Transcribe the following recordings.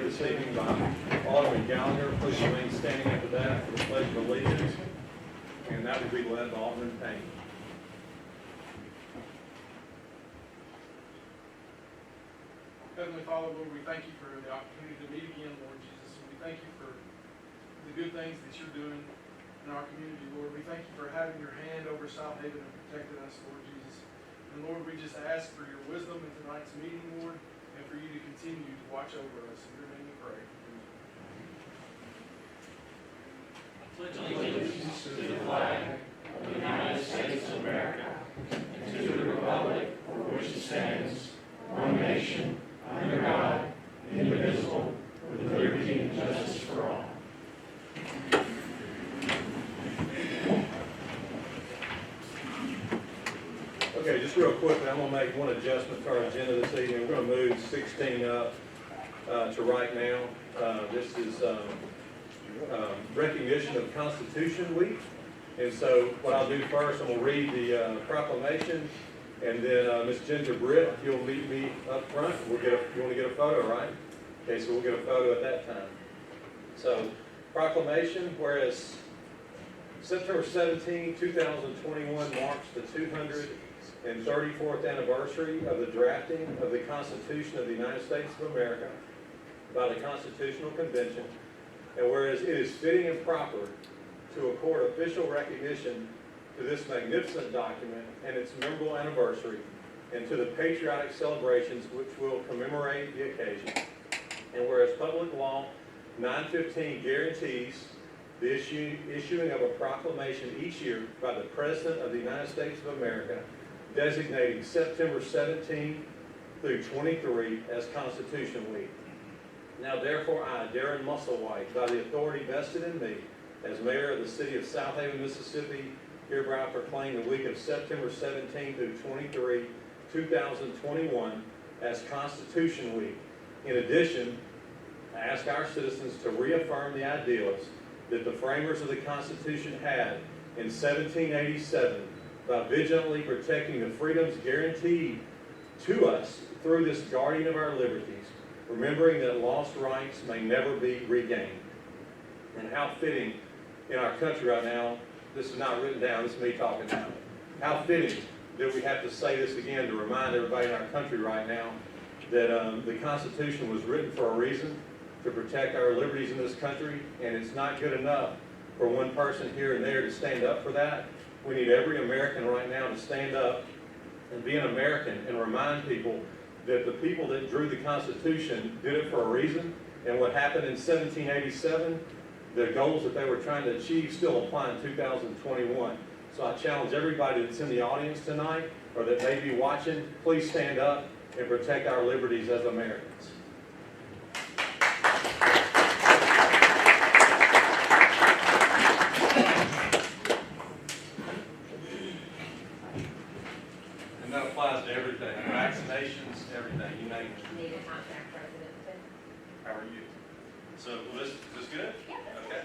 here this evening by Alderman Gallagher. Please remain standing after that for the Pledge of Allegiance, and that will be led by Alderman Payne. Heavenly Father, Lord, we thank you for the opportunity to meet again, Lord Jesus. We thank you for the good things that you're doing in our community, Lord. We thank you for having your hand over Southaven and protecting us, Lord Jesus. And Lord, we just ask for your wisdom in tonight's meeting, Lord, and for you to continue to watch over us. In your name we pray. Pledge allegiance to the flag of the United States of America and to the republic for which it stands, one nation, under God, indivisible, with liberty and justice for all. Okay, just real quickly, I'm going to make one adjustment to our agenda this evening. We're going to move 16 up to right now. This is recognition of Constitution Week. And so what I'll do first, I'm going to read the proclamation, and then Ms. Ginger Britt, if you'll meet me up front, you want to get a photo, right? Okay, so we'll get a photo at that time. So, proclamation, whereas September 17, 2021 marks the 234th anniversary of the drafting of the Constitution of the United States of America by the Constitutional Convention, and whereas it is fitting and proper to accord official recognition to this magnificent document and its memorable anniversary, and to the patriotic celebrations which will commemorate the occasion. And whereas Public Law 915 guarantees the issuing of a proclamation each year by the President of the United States of America, designating September 17 through 23 as Constitution Week. Now therefore I, Darren Musselwhite, by the authority vested in me as Mayor of the City of Southaven, Mississippi, hereby proclaim the week of September 17 through 23, 2021 as Constitution Week. In addition, I ask our citizens to reaffirm the ideals that the framers of the Constitution had in 1787 by vigilantly protecting the freedoms guaranteed to us through this guardian of our liberties, remembering that lost rights may never be regained. And how fitting in our country right now, this is not written down, this is me talking now. How fitting that we have to say this again to remind everybody in our country right now that the Constitution was written for a reason, to protect our liberties in this country, and it's not good enough for one person here and there to stand up for that. We need every American right now to stand up and be an American and remind people that the people that drew the Constitution did it for a reason, and what happened in 1787, the goals that they were trying to achieve still apply in 2021. So I challenge everybody that's in the audience tonight, or that may be watching, please stand up and protect our liberties as Americans. And that applies to everything, vaccinations, everything, you name it. Need a contact president too. How are you? So, is this good? Yeah. Okay.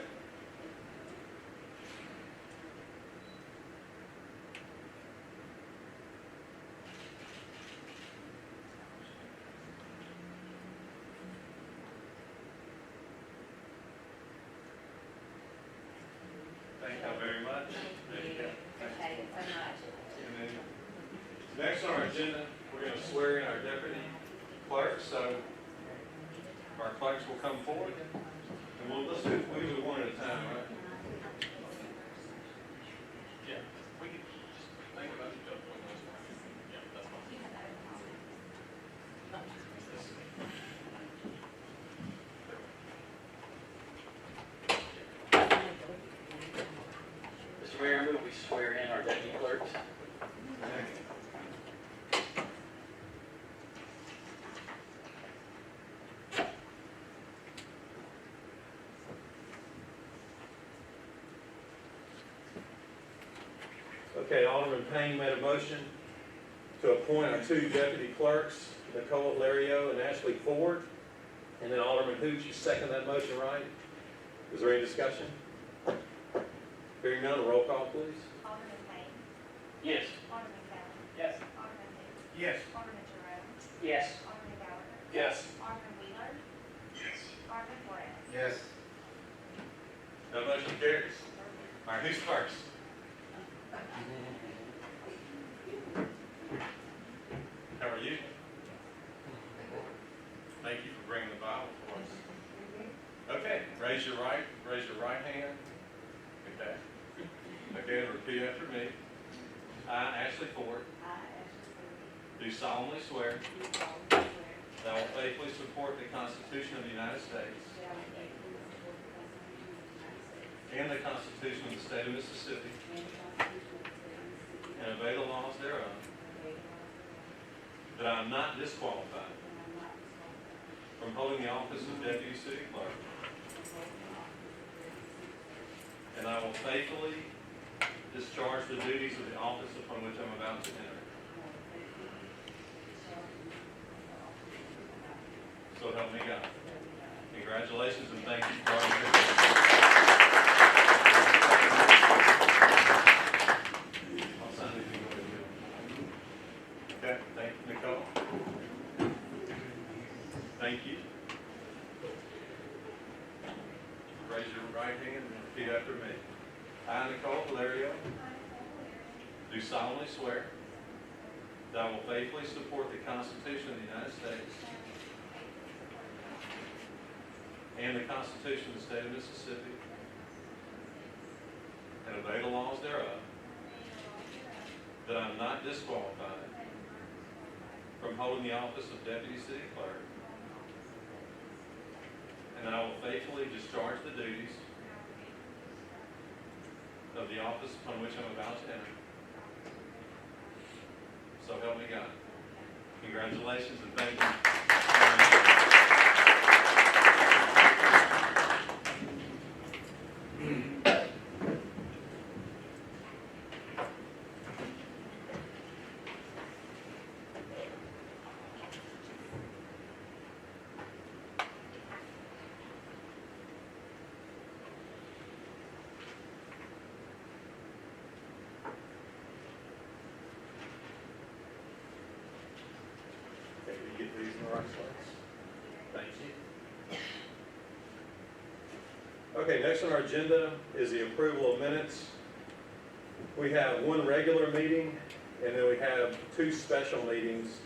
Thank you very much. Thank you. Appreciate it so much. And then, next on our agenda, we're going to swear in our deputy clerk. So, our clerks will come forward. And we'll do one at a time, right? Yeah. We can just think about each other. Yeah, that's fine. Mr. Mayor, I move we swear in our deputy clerks. Okay, Alderman Payne made a motion to appoint our two deputy clerks, Nicole Lario and Ashley Ford. And then Alderman Hooch, you second that motion, right? Is there any discussion? Hearing none, roll call, please. Alderman Payne. Yes. Alderman Gallagher. Yes. Alderman Hooch. Yes. Alderman Jerome. Yes. Alderman Gallagher. Yes. Alderman Wheeler. Yes. Yes. That motion carries. All right, who's first? How are you? Thank you for bringing the Bible for us. Okay, raise your right hand. Okay. Okay, and repeat after me. I, Ashley Ford, do solemnly swear that I will faithfully support the Constitution of the United States and the Constitution of the State of Mississippi, and obey the laws thereof, that I am not disqualified from holding the office of Deputy City Clerk, and I will faithfully discharge the duties of the office upon which I'm about to enter. So help me God. Congratulations and thank you for all your work. I'll sign it if you want to. Okay, thank you, Nicole. Thank you. Raise your right hand and repeat after me. I, Nicole Valerio, do solemnly swear that I will faithfully support the Constitution of the United States and the Constitution of the State of Mississippi, and obey the laws thereof, that I am not disqualified from holding the office of Deputy City Clerk, and that I will faithfully discharge the duties of the office upon which I'm about to enter. So help me God. Congratulations and thank you. Okay, you get these in the right place. Thank you. Okay, next on our agenda is the approval of minutes. We have one regular meeting, and then we have two special meetings.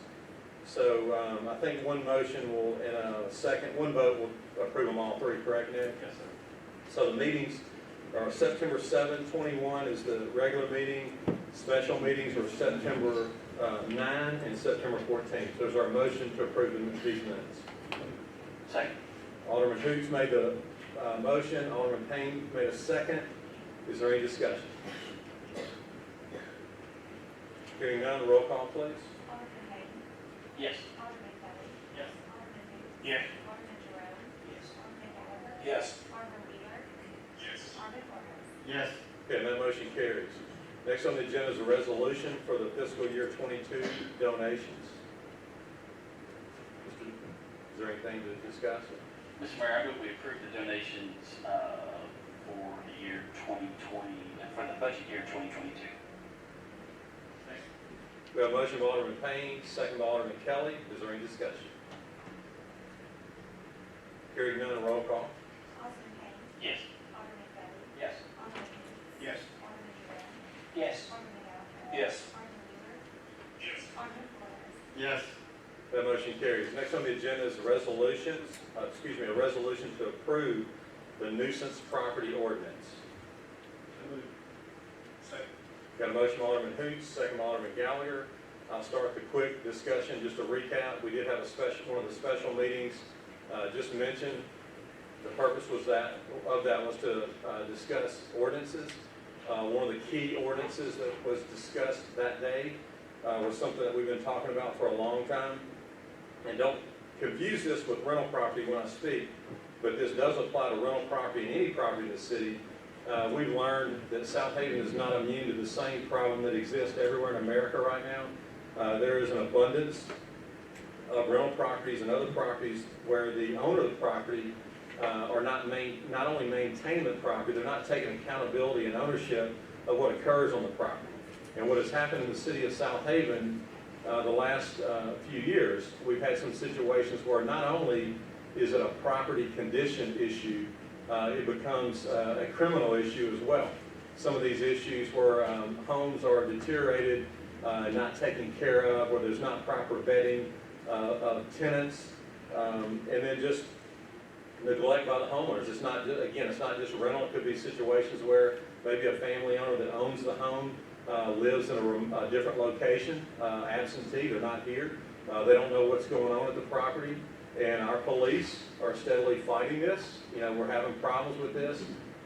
So I think one motion will, and a second, one vote will approve them all three, correct, Nick? Yes, sir. So the meetings are September 7, 21 is the regular meeting. Special meetings are September 9 and September 14th. So there's our motion to approve these minutes. Second. Alderman Hoots made the motion. Alderman Payne made a second. Is there any discussion? Hearing none, roll call, please. Alderman Payne. Yes. Alderman Kelly. Yes. Alderman Hoots. Yes. Alderman Jerome. Yes. Alderman Gallagher. Yes. Alderman Wheeler. Yes. Alderman Flores. Yes. Okay, and that motion carries. Next on the agenda is a resolution for the fiscal year 22 donations. Is there anything to discuss? Mr. Mayor, I move we approve the donations for the year 2020, for the budget year 2022. We have a motion by Alderman Payne, second by Alderman Kelly. Is there any discussion? Hearing none, roll call. Alderman Payne. Yes. Alderman Kelly. Yes. Alderman Hoots. Yes. Alderman Jerome. Yes. Alderman Gallagher. Yes. Alderman Wheeler. Yes. Alderman Flores. Yes. That motion carries. Next on the agenda is a resolution to approve the nuisance property ordinance. Second. Got a motion by Alderman Hoots, second by Alderman Gallagher. I'll start the quick discussion, just to recap. We did have one of the special meetings, just mentioned. The purpose was that was to discuss ordinances. One of the key ordinances that was discussed that day was something that we've been talking about for a long time. And don't confuse this with rental property when I speak, but this does apply to rental property and any property in the city. We've learned that Southaven is not immune to the same problem that exists everywhere in America right now. There is an abundance of rental properties and other properties where the owner of the property are not only maintaining the property, they're not taking accountability and ownership of what occurs on the property. And what has happened in the city of Southaven the last few years, we've had some situations where not only is it a property condition issue, it becomes a criminal issue as well. Some of these issues where homes are deteriorated, not taken care of, where there's not proper vetting of tenants, and then just neglect by the homeowners. It's not, again, it's not just rental. It could be situations where maybe a family owner that owns the home lives in a different location, absentee, they're not here. They don't know what's going on at the property. And our police are steadily fighting this. You know, we're having problems with this.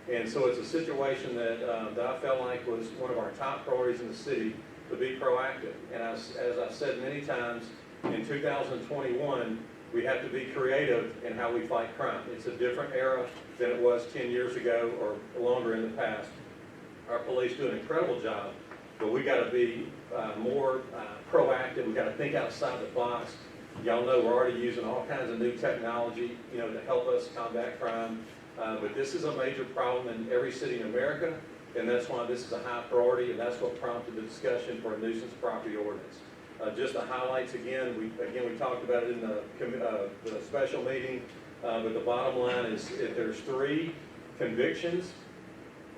And so it's a situation that I felt like was one of our top priorities in the city, to be proactive. And as I've said many times, in 2021, we have to be creative in how we fight crime. It's a different era than it was 10 years ago or longer in the past. Our police do an incredible job, but we got to be more proactive. We got to think outside the box. Y'all know we're already using all kinds of new technology, you know, to help us combat crime. But this is a major problem in every city in America, and that's why this is a high priority, and that's what prompted the discussion for a nuisance property ordinance. Just the highlights again, we talked about it in the special meeting, but the bottom line is if there's 3 convictions,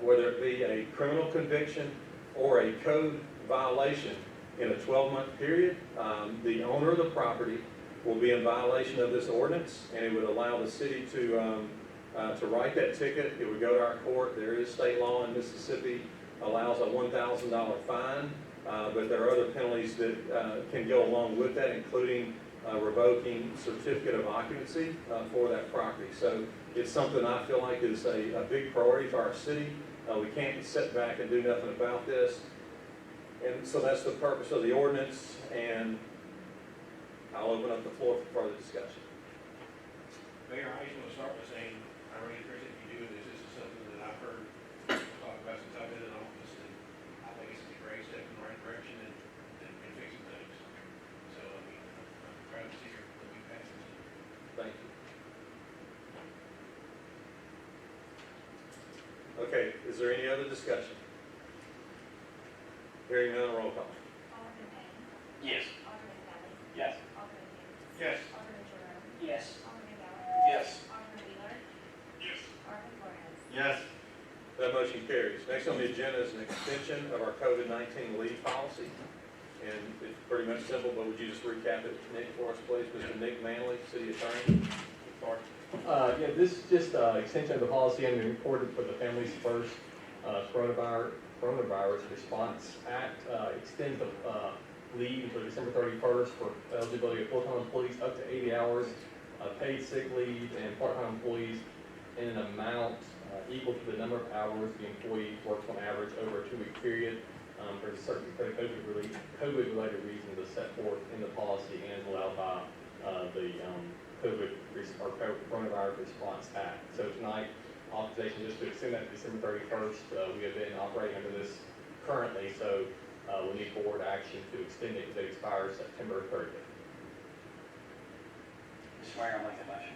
whether it be a criminal conviction or a code violation in a 12-month period, the owner of the property will be in violation of this ordinance, and it would allow the city to write that ticket. It would go to our court. There is state law in Mississippi allows a $1,000 fine, but there are other penalties that can go along with that, including revoking certificate of occupancy for that property. So it's something I feel like is a big priority for our city. We can't sit back and do nothing about this. And so that's the purpose of the ordinance, and I'll open up the floor for further discussion. Mayor, I just want to start by saying I really appreciate you doing this. This is something that I've heard talk about since I've been in office, and I think it's a great step in the right direction and fixing things. So, I mean, I'm proud to see that we passed this. Thank you. Okay, is there any other discussion? Hearing none, roll call. Alderman Payne. Yes. Alderman Kelly. Yes. Alderman Hoots. Yes. Alderman Jerome. Yes. Alderman Gallagher. Yes. Alderman Wheeler. Yes. Alderman Flores. Yes. That motion carries. Next on the agenda is an extension of our COVID-19 leave policy. And it's pretty much simple, but would you just recap it, Nick, for us, please? Mr. Nick Manley, City Attorney. Yeah, this is just extension of the policy and important for the Families First Coronavirus Response Act. Extends the leave until December 31st for eligibility of full-time employees up to 80 hours, paid sick leave, and part-time employees in an amount equal to the number of hours the employee works on average over a 2-week period. For certain COVID-related reasons that's set forth in the policy and is allowed by the Coronavirus Response Act. So tonight, authorization just to extend that to December 31st. We have been operating under this currently, so we need board action to extend it because it expires September 30th. Mr. Mayor, I'll make that motion.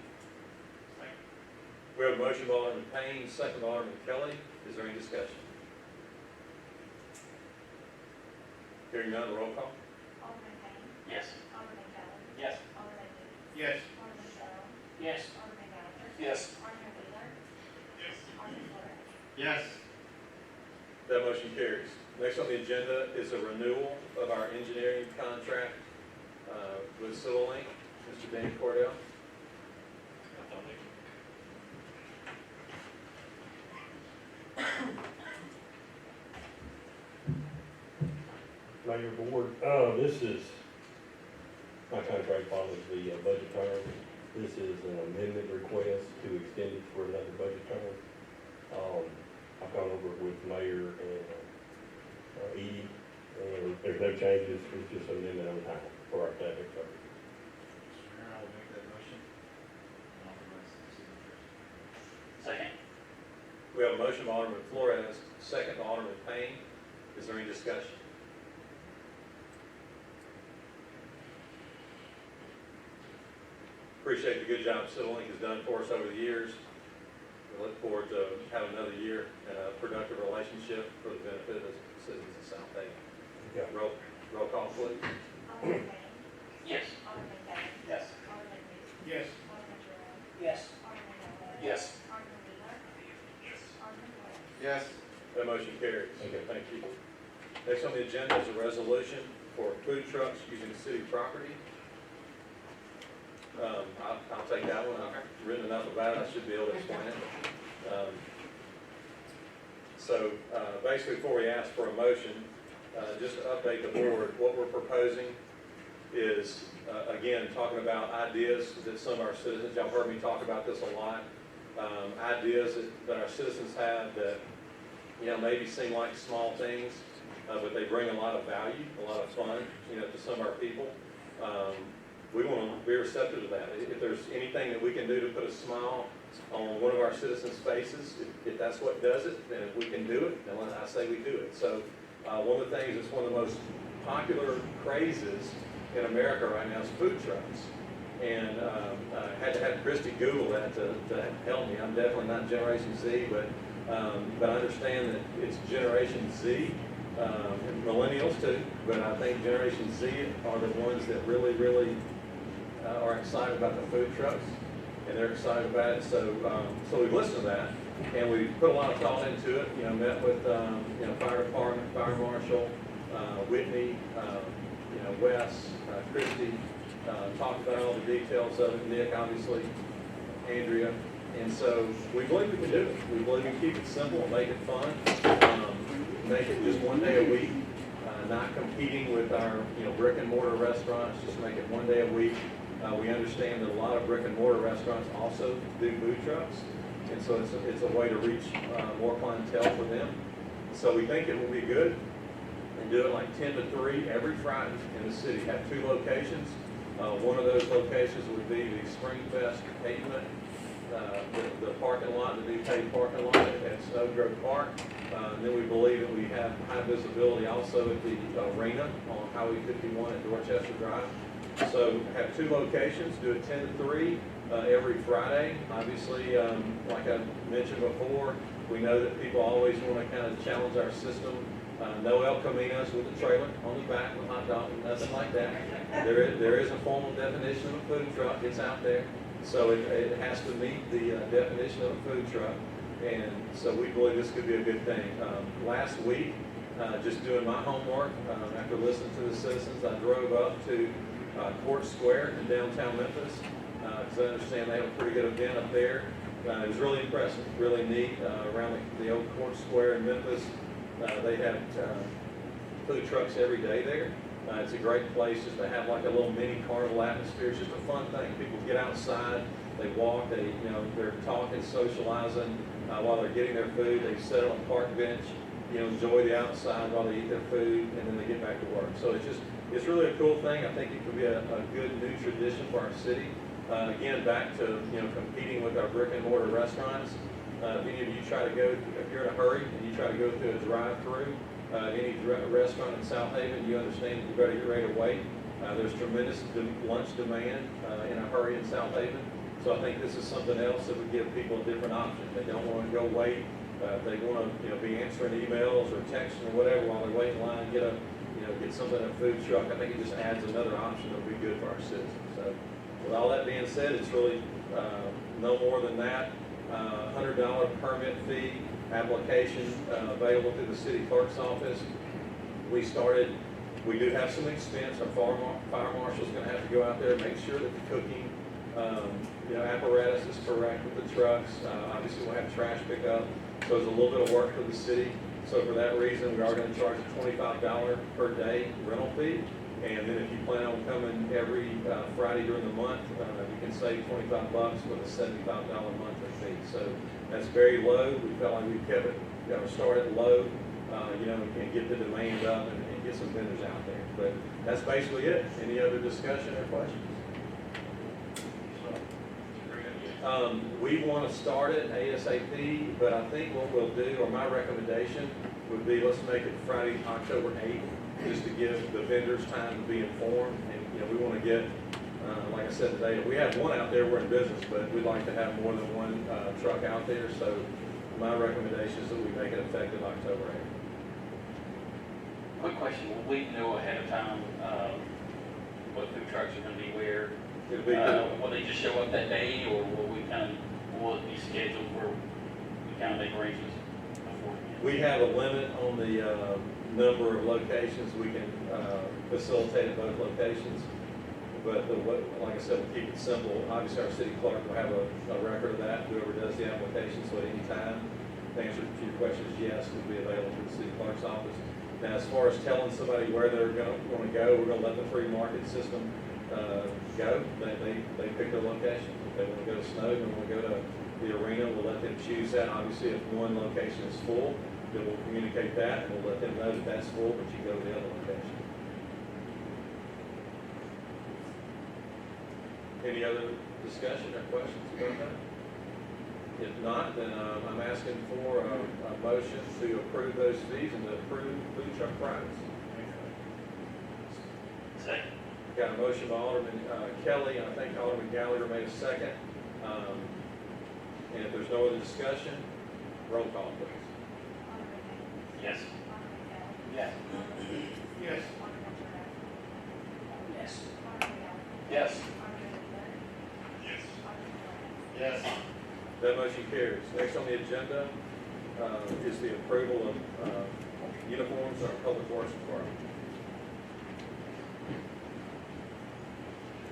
We have a motion by Alderman Payne, second by Alderman Kelly. Is there any discussion? Hearing none, roll call. Alderman Payne. Yes. Alderman Kelly. Yes. Alderman Hoots. Yes. Alderman Jerome. Yes. Alderman Gallagher. Yes. Alderman Wheeler. Yes. Alderman Flores. Yes. That motion carries. Next on the agenda is a renewal of our engineering contract with Civil Link. Mr. Dan Cordell. Mayor, Board, this is, my contract follows the budget term. This is an amendment request to extend it for another budget term. I've gone over it with Mayor and Edie, and there's no changes, it's just an amendment on time for our staff service. Mr. Mayor, I will make that motion. And authorize the signature. Second. We have a motion by Alderman Flores, second by Alderman Payne. Is there any discussion? Appreciate the good job Civil Link has done for us over the years. We look forward to having another year and a productive relationship for the benefit of the citizens of Southaven. Yeah. Roll call, please. Alderman Payne. Yes. Alderman Kelly. Yes. Alderman Hoots. Yes. Alderman Jerome. Yes. Alderman Wheeler. Alderman Flores. Yes. That motion carries. Okay. Thank you. Next on the agenda is a resolution for food trucks using city property. I'll take that one. I've written enough about it, I should be able to explain it. Basically, before we ask for a motion, just to update the board, what we're proposing is, again, talking about ideas that some of our citizens, y'all heard me talk about this a lot, ideas that our citizens have that, maybe seem like small things, but they bring a lot of value, a lot of fun, to some of our people. We want to be receptive to that. If there's anything that we can do to put a smile on one of our citizens' faces, if that's what does it, then if we can do it, then I say we do it. So one of the things that's one of the most popular crazes in America right now is food trucks. And I had to have Christy Google that to help me. I'm definitely not Generation Z, but I understand that it's Generation Z, and millennials too, but I think Generation Z are the ones that really are excited about the food trucks, and they're excited about it. So we've listened to that, and we've put a lot of thought into it. Met with fire department, fire marshal, Whitney, Wes, Christy, talked about all the details of it. Nick, obviously, Andrea, and so we believe we can do it. We believe we can keep it simple, make it fun, make it just one day a week. Not competing with our brick and mortar restaurants, just make it one day a week. We understand that a lot of brick and mortar restaurants also do food trucks, and so it's a way to reach more clientele for them. So we think it will be good, and do it like 10 to 3 every Friday in the city. Have 2 locations. One of those locations would be the Springfest pavement, the parking lot, the new paved parking lot at Snowgrove Park. And then we believe that we have high visibility also at the arena on Highway 51 at Dorchester Drive. So have 2 locations, do it 10 to 3 every Friday. Obviously, like I mentioned before, we know that people always want to kind of challenge our system. No El Caminos with a trailer on the back with a hot dog, nothing like that. There is a formal definition of a food truck, it's out there. So it has to meet the definition of a food truck. And so we believe this could be a good thing. Last week, just doing my homework, after listening to the citizens, I drove up to Court Square in downtown Memphis, because I understand they have a pretty good event up there. It was really impressive, really neat. Around the old Court Square in Memphis, they have food trucks every day there. It's a great place just to have like a little mini carnival atmosphere. It's just a fun thing. People get outside, they walk, they're talking, socializing while they're getting their food. They sit on a park bench, enjoy the outside while they eat their food, and then they get back to work. So it's really a cool thing. I think it could be a good new tradition for our city. Again, back to competing with our brick and mortar restaurants. If any of you try to go, if you're in a hurry and you try to go through a drive-through, any restaurant in Southaven, you understand that you better get ready to wait. There's tremendous lunch demand in a hurry in Southaven. So I think this is something else that would give people a different option. They don't want to go wait. They want to be answering emails or texting or whatever while they wait in line, get something at a food truck. I think it just adds another option that would be good for our citizens. So with all that being said, it's really no more than that. $100 permit fee application available through the city clerk's office. We do have some expense. Our fire marshal's going to have to go out there and make sure that the cooking apparatus is correct with the trucks. Obviously, we'll have trash pickup, so there's a little bit of work for the city. So for that reason, we are going to charge a $25 per day rental fee. And then if you plan on coming every Friday during the month, you can save $25 with a $75 monthly fee. So that's very low. We felt like we kept it, started low, and get the demand up and get some vendors out there. But that's basically it. Any other discussion or questions? We want to start it ASAP, but I think what we'll do, or my recommendation, would be let's make it Friday, October 8th, just to give the vendors time to be informed. And, we want to get, like I said today, if we have one out there, we're in business, but we'd like to have more than one truck out there. So my recommendation is that we make it effective October 8th. Quick question, will we know ahead of time what food trucks are going to be where? It'll be Will they just show up that day, or will it be scheduled? make arrangements before? We have a limit on the number of locations we can facilitate at both locations. But like I said, we'll keep it simple. Obviously, our city clerk will have a record of that, whoever does the application, so at any time, the answer to your question is yes, it'll be available to the city clerk's office. Now, as far as telling somebody where they're going to go, we're going to let the free market system go. They pick their location. If they want to go to Snowden, they want to go to the arena, we'll let them choose that. Obviously, if one location is full, then we'll communicate that, and we'll let them know that that's full, but you go to the other location. Any other discussion or questions about that? If not, then I'm asking for a motion to approve those fees and to approve food truck rides. Second. Got a motion by Alderman Kelly, and I think Alderman Gallagher made a second. And if there's no other discussion, roll call, please. Yes. Yes. Yes. Yes. Yes. Yes. That motion carries. Next on the agenda is the approval of uniforms in our Public Works Department.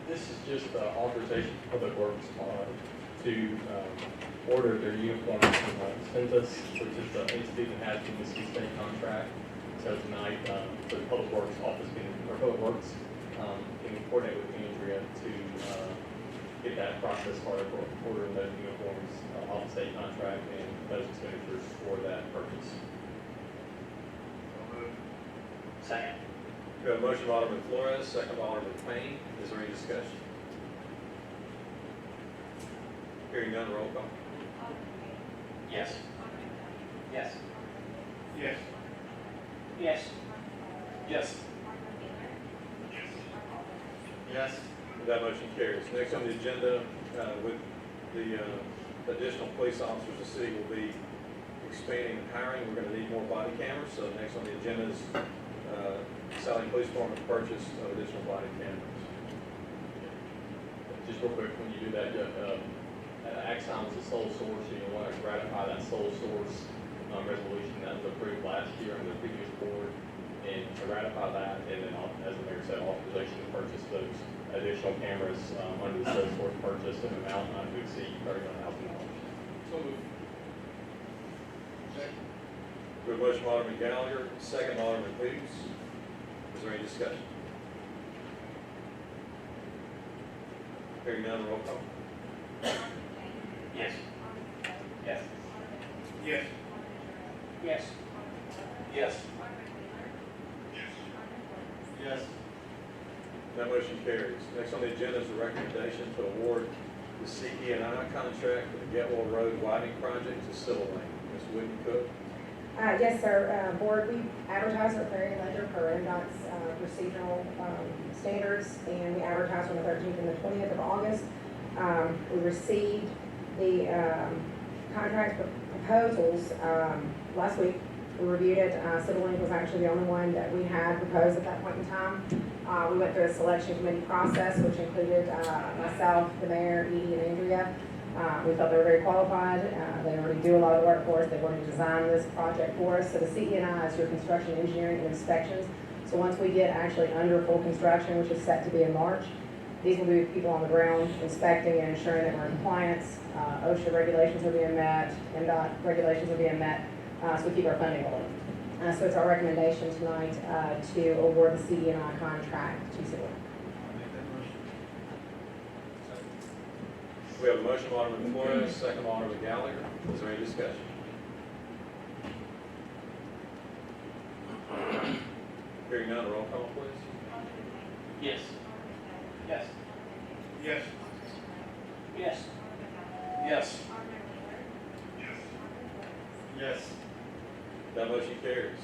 This is just authorization for Public Works to order their uniforms from Centus, which is the entity that has the Mississippi State contract. So tonight, the Public Works office, Public Works, can coordinate with Andrea to get that process started for ordering those uniforms off the state contract and those expenditures for that purpose. Second. We have a motion by Alderman Flores, second by Alderman Payne. Is there any discussion? Hearing none, roll call. Yes. Yes. Yes. Yes. Yes. Yes. That motion carries. Next on the agenda, with the additional police officers, the city will be expanding and hiring. We're going to need more body cameras. So next on the agenda is Sally Police Department purchase of additional body cameras. Just real quick, when you do that, Axon was the sole source, you want to ratify that sole source resolution that was approved last year under the previous board, and to ratify that, and then, as the mayor said, authorization to purchase those additional cameras under the sole source purchase in an amount not to exceed $31,000. So moved. Second. We have a motion by Alderman Gallagher, second by Alderman Hoots. Is there any discussion? Hearing none, roll call. Yes. Yes. Yes. Yes. Yes. Yes. That motion carries. Next on the agenda is the recommendation to award the CE&I contract for the Getwell Road widening project to Civil Lane. Ms. Whitney Cook. Yes, sir. Board, we advertised our clearing ledger per NDOT's procedural standards, and we advertised on the 13th and the 20th of August. We received the contract proposals last week. We reviewed it. Civil Link was actually the only one that we had proposed at that point in time. We went through a selection committee process, which included myself, the mayor, Edie, and Andrea. We felt they were very qualified. They already do a lot of the work for us. They've already designed this project for us. So the CE&I is your construction, engineering, and inspections. So once we get actually under full construction, which is set to be in March, these will be people on the ground inspecting and ensuring that we're in compliance. OSHA regulations are being met, NDOT regulations are being met, so we keep our funding going. So it's our recommendation tonight to award the CE&I contract to Civil. I'll make that motion. Second. We have a motion by Alderman Flores, second by Alderman Gallagher. Is there any discussion? Hearing none, roll call, please. Yes. Yes. Yes. Yes. Yes. Yes. That motion carries.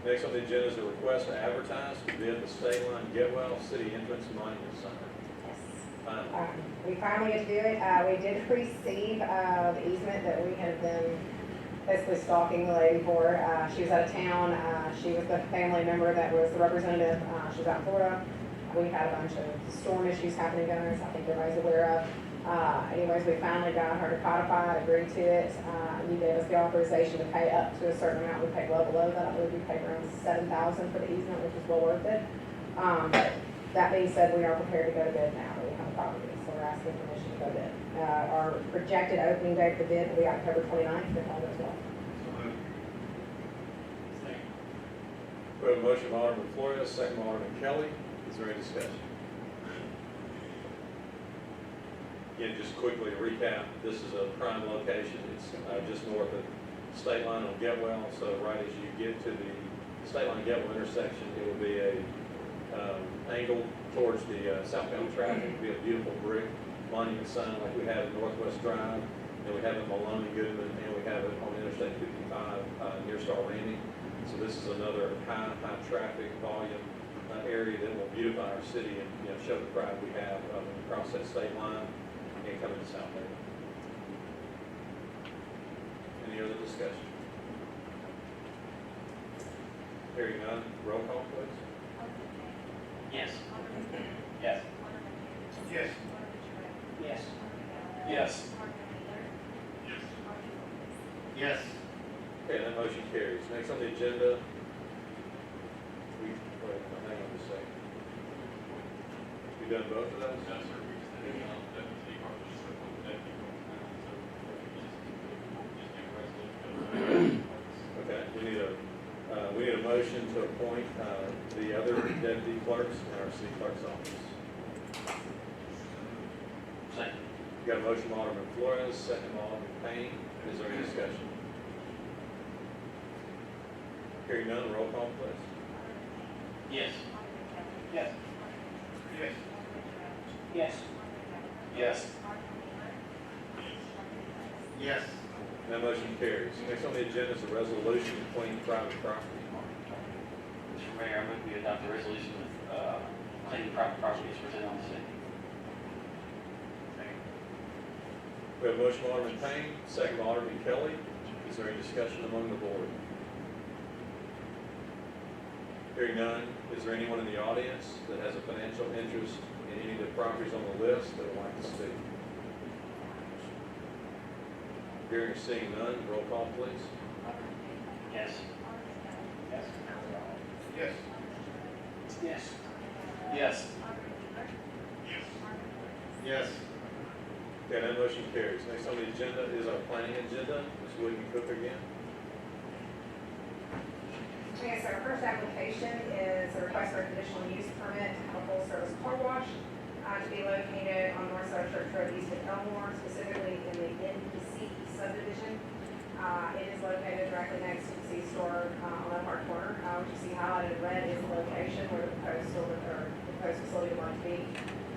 Next on the agenda is a request to advertise to bid the State Line Getwell City Entrance Monument Sign. Finally. We finally get to do it. We did receive the easement that we had been basically stalking the lady for. She was out of town. She was the family member that was the representative. She was out in Florida. We had a bunch of storm issues happening down there, so I think everybody's aware of. Anyways, we finally got her to codify it, agreed to it. You gave us the authorization to pay up to a certain amount. We paid well below that. I believe we paid around $7,000 for the easement, which is well worth it. But that being said, we are prepared to go to bid now. We have a property, so we're asking permission to go bid. Our projected opening date for bid will be October 29th, if all goes well. We have a motion by Alderman Flores, second by Alderman Kelly. Is there any discussion? Again, just quickly to recap, this is a prime location. It's just north of State Line on Getwell. So right as you get to the State Line Getwell intersection, it will be a angle towards the southbound traffic. It'll be a beautiful brick monument sign like we have at Northwest Drive, and we have it at Malone and Goodman, and we have it on Interstate 55 near Star Landing. So this is another high traffic volume area that will beautify our city and show the pride we have when we cross that state line and come into Southaven. Any other discussion? Hearing none, roll call please. Yes. Yes. Yes. Yes. Yes. Yes. Okay, that motion carries. Next on the agenda, wait, hang on just a second. We done both of those? No, sir, we just did it on deputy department, just like on the deputy department, so just give a resolution. Okay, we need a motion to appoint the other deputy clerks in our city clerk's office. Second. We got a motion by Alderman Flores, second by Alderman Payne. Is there any discussion? Hearing none, roll call please. Yes. Yes. Yes. Yes. Yes. Yes. That motion carries. Next on the agenda is a resolution appointing private property. Mr. Mayor, I move we adopt the resolution of claiming private property as presented on the city. We have a motion by Alderman Payne, second by Alderman Kelly. Is there any discussion among the board? Hearing none, is there anyone in the audience that has a financial interest in any of the properties on the list that would like to speak? Hearing or seeing none, roll call please. Yes. Yes. Yes. Yes. Yes. Yes. Okay, that motion carries. Next on the agenda is our planning agenda. Ms. William Cook again. Okay, so our first application is a request for a conditional use permit to have a full-service car wash to be located on North Side Church Road east of Elmore, specifically in the NPC subdivision. It is located directly next to the C-store on that park corner. What you see highlighted in red is the location where the proposed facility would like to be.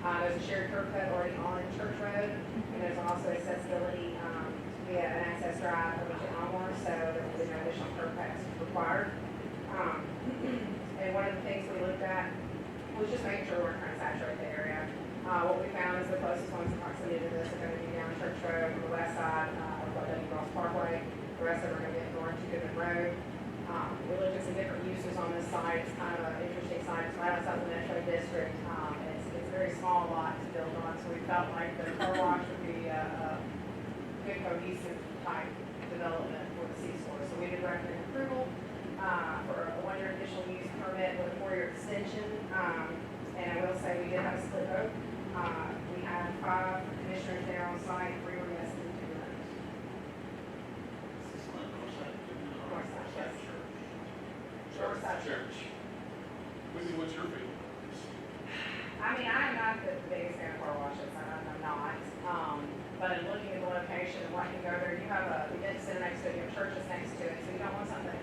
There's a shared curb cut already on Church Road, and there's also accessibility via an access drive over to Elmore, so there will be no additional curb cuts required. And one of the things we looked at was just making sure we weren't trying to saturate the area. What we found is the closest ones in proximity to this are going to be down Church Road on the west side of Cross Parkway. The rest of them are going to be north to Goodman Road. We looked at some different uses on this site. It's kind of an interesting site. It's right outside the Metro District. It's a very small lot to build on, so we felt like the car wash would be a good cohesive type development for the C-store. So we did recommend approval for a one-year conditional use permit with a 4-year extension. And I will say we did have a split vote. We had 5 commissioners there on site, 3 were yes and 2 were no. Northside Church. Whitney, what's your feeling? I mean, I'm not the biggest fan of car washes, I'm not. But in looking at the location and what can go there, you have a event center next to it, you have churches next to it, so you don't want something,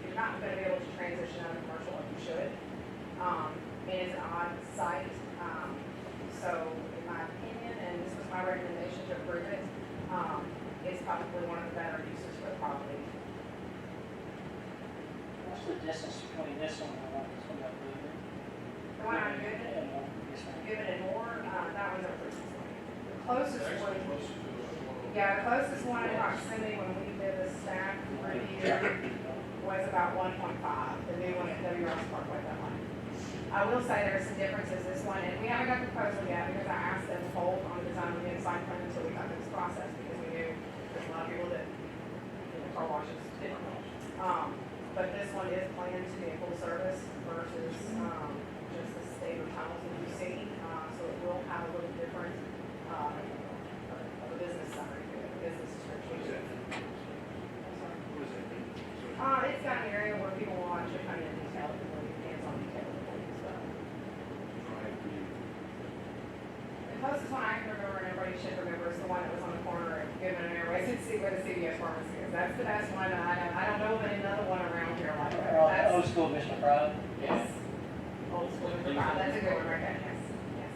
you're not gonna be able to transition out of commercial like you should. It is an odd site, so in my opinion, and this was my recommendation to approve it, it's probably one of the better uses for the property. What's the distance between this one and the one that's going to be there? The one I'm giving, Given and more, that one's our closest one. The closest one, Actually, close to the one. yeah, the closest one in proximity when we did the staff review was about 1.5. The new one at W. Ross Parkway, that one. I will say there are some differences, this one, and we haven't got the proposal yet, because I asked them to hold on the design of the site plan until we got through this process, because we knew there's a lot of people that, car washes differently. But this one is planned to be a full service versus, just the standard tunnels that you see, so it will have a little different, of a business summary, a business description. It's got an area where people will actually come in and detail it, really hands-on detail of the thing as well. The closest one I can remember, and everybody should remember, is the one that was on the corner of Goodman and Airways, and see where the CVS pharmacy is. That's the best one, and I don't know of another one around here like that. That's- Old school Mr. Pride. Yes. Old school, that's a good one right there, yes, yes.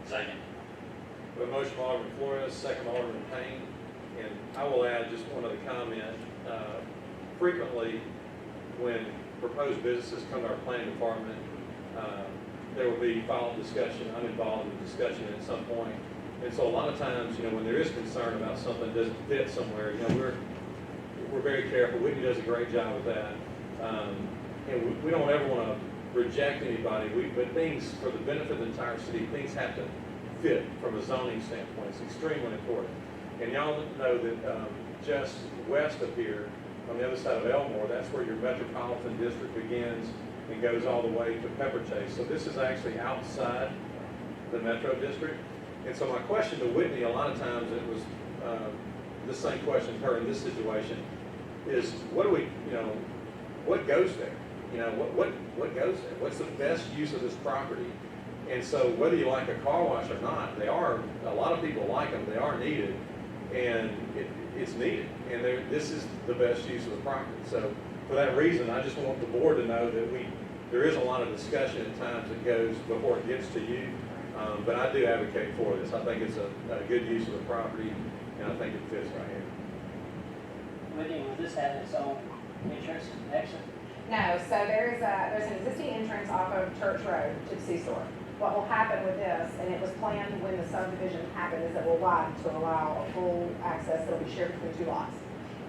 Second. A motion by Alderman Flores, second by Alderman Payne, and I will add just one other comment. Frequently, when proposed businesses come to our planning department, there will be follow-up discussion. I'm involved in the discussion at some point. And so a lot of times, when there is concern about something that doesn't fit somewhere, we're very careful. Whitney does a great job with that. And we don't ever want to reject anybody, but things, for the benefit of the entire city, things have to fit from a zoning standpoint. It's extremely important. And y'all know that just west of here, on the other side of Elmore, that's where your metropolitan district begins and goes all the way to Pepper Chase. So this is actually outside the metro district. And so my question to Whitney, a lot of times it was the same question to her in this situation, is what do we, what goes there? What goes there? What's the best use of this property? And so whether you like a car wash or not, a lot of people like them, they are needed, and it's needed. And this is the best use of the property. So for that reason, I just want the board to know that there is a lot of discussion at times that goes before it gets to you. But I do advocate for this. I think it's a good use of the property, and I think it fits right here. Whitney, will this have its own entrance and exit? No, so there's an existing entrance off of Church Road to the C-store. What will happen with this, and it was planned when the subdivision happened, is it will widen to allow full access that will be shared between two lots.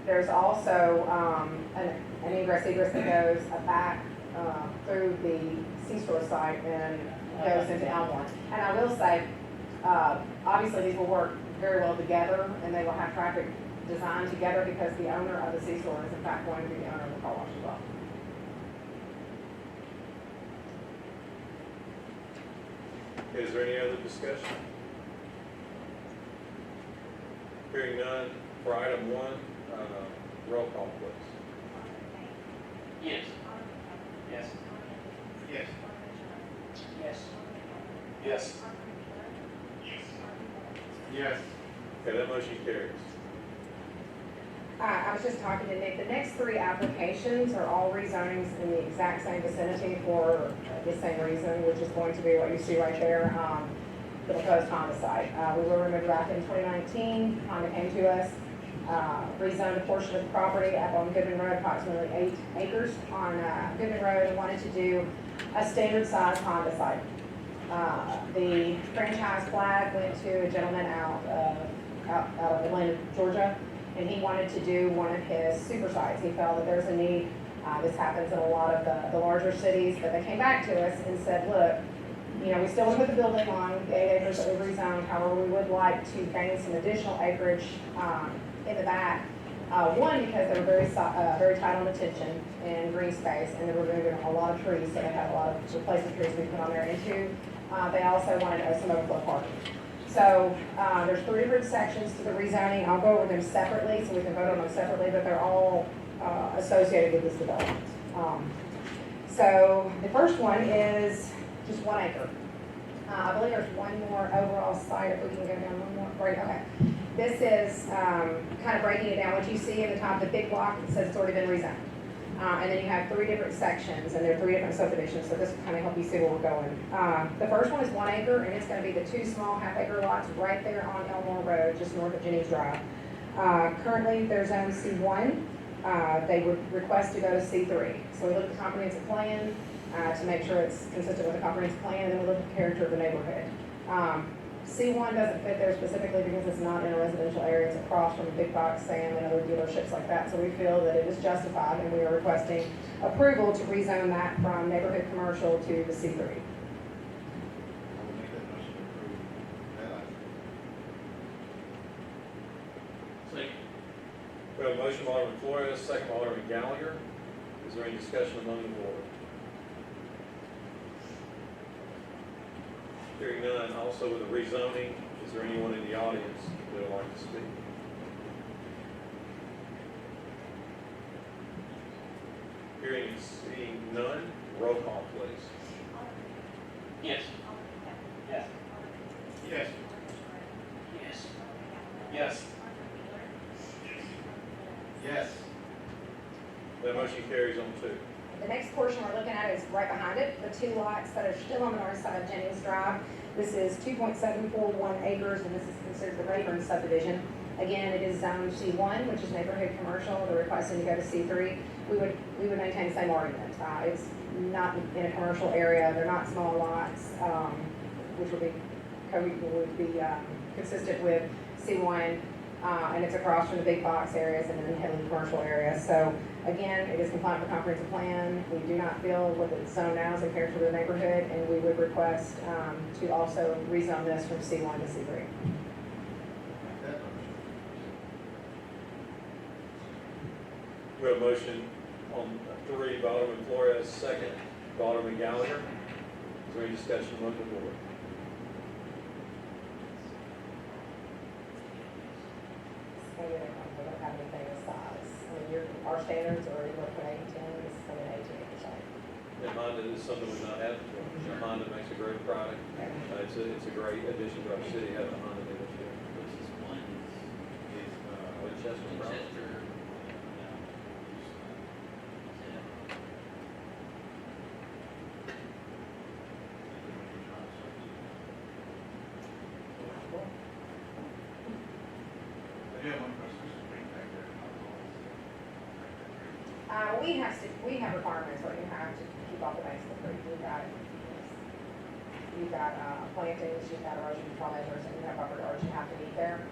There's also an egress that goes back through the C-store site and goes into Elmore. And I will say, obviously these will work very well together, and they will have traffic designed together because the owner of the C-store is in fact going to be the owner of the car wash as well. Is there any other discussion? Hearing none, for item 1, roll call, please. Yes. Yes. Yes. Yes. Yes. Yes. Okay, that motion carries. I was just talking to Nick. The next 3 applications are all rezonings in the exact same vicinity for the same reason, which is going to be what you see right there, the proposed Honda site. We will remember back in 2019, Honda came to us, rezoned a portion of the property up on Goodman Road, approximately 8 acres on Goodman Road, and wanted to do a standard size Honda site. The franchise flag went to a gentleman out of Atlanta, Georgia, and he wanted to do one of his super sites. He felt that there's a need. This happens in a lot of the larger cities, but they came back to us and said, look, we still want to put the building on the 8 acres that we rezoned. However, we would like to gain some additional acreage in the back. One, because they were very tight on attention and green space, and they were removing a lot of trees, so they had a lot of replacement trees we put on there. And 2, they also wanted some overflow parking. So there's 3 different sections to the rezoning. I'll go over them separately so we can vote on them separately, but they're all associated with this development. So the first one is just 1 acre. I believe there's one more overall site, if we can go down one more. Right, okay. This is kind of breaking it down. What you see at the top, the big block, it says it's already been rezoned. And then you have 3 different sections, and there are 3 different subdivisions, so this will kind of help you see where we're going. The first one is 1 acre, and it's going to be the 2 small half-acre lots right there on Elmore Road, just north of Jennings Drive. Currently, they're zone C1. They would request to go to C3. So we look at the comprehensive plan to make sure it's consistent with the comprehensive plan, and then we look at the character of the neighborhood. C1 doesn't fit there specifically because it's not in a residential area, it's across from Big Box, Sam, and other dealerships like that, so we feel that it is justified, and we are requesting approval to rezone that from neighborhood commercial to the C3. I will make that motion to approve that item. Second. We have a motion by Alderman Flores, second by Alderman Gallagher. Is there any discussion among the board? Hearing none, also with the rezoning, is there anyone in the audience that would like to speak? Hearing and seeing none, roll call please. Yes. Yes. Yes. Yes. Yes. Yes. That motion carries on two. The next portion we're looking at is right behind it, the two lots that are still on the north side of Jennings Drive. This is 2.741 acres, and this is considered the Rayburn subdivision. Again, it is zone C1, which is neighborhood commercial. They're requesting to go to C3. We would maintain the same argument. It's not in a commercial area. They're not small lots, which would be consistent with C1. And it's across from the big box areas and then heavily commercial areas. So again, it is compliant with comprehensive plan. We do not feel what the zone now is in character of the neighborhood, and we would request to also rezone this from C1 to C3. Make that motion. We have a motion on three by Alderman Flores, second by Alderman Gallagher. Is there any discussion among the board? We don't have anything this size. I mean, our standards are anywhere from 8 to 10, this is coming 18 acre site. And Honda is something we've not had before. Honda makes a great product. It's a great addition to our city, having a Honda dealership. This is one, Is, Winchester, probably. Winchester. I do have one question. Just bring back there. We have requirements where you have to keep off the banks of the creek. You've got plantings, you've got erosion control measures, and you have buffer guards you have to meet there.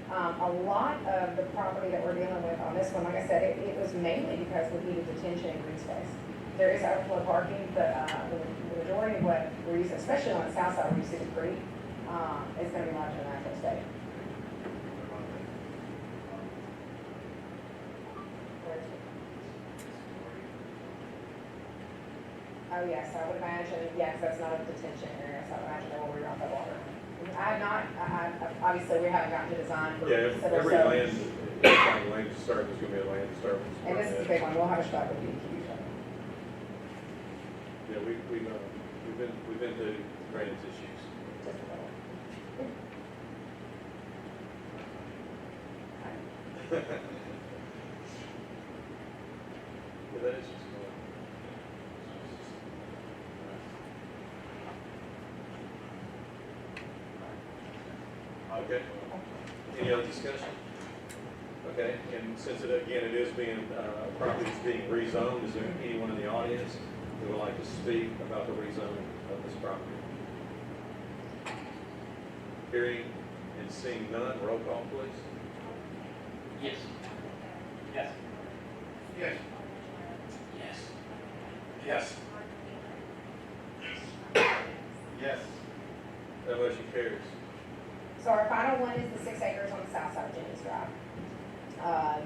A lot of the property that we're dealing with on this one, like I said, it was mainly because we needed detention and green space. There is overflow parking, but the majority of what we're using, especially on the south side where you see the creek, is going to be lodged in a natural state. Oh, yes, I would imagine, yes, that's not a detention area, so I would imagine they will reroute that water. Obviously, we haven't gotten to design for Yeah, civil, every so, land disturbance is gonna be a land disturbance. and this is a big one, we'll have a shot with DEQ. Yeah, we've been to drainage issues. Just a little. Yeah, that is just. Okay. Any other discussion? Okay, and since it is being, property is being rezoned, is there anyone in the audience who would like to speak about the rezoning of this property? Hearing and seeing none, roll call please. Yes. Yes. Yes. Yes. Yes. Yes. That motion carries. So our final one is the 6 acres on the south side of Jennings Drive.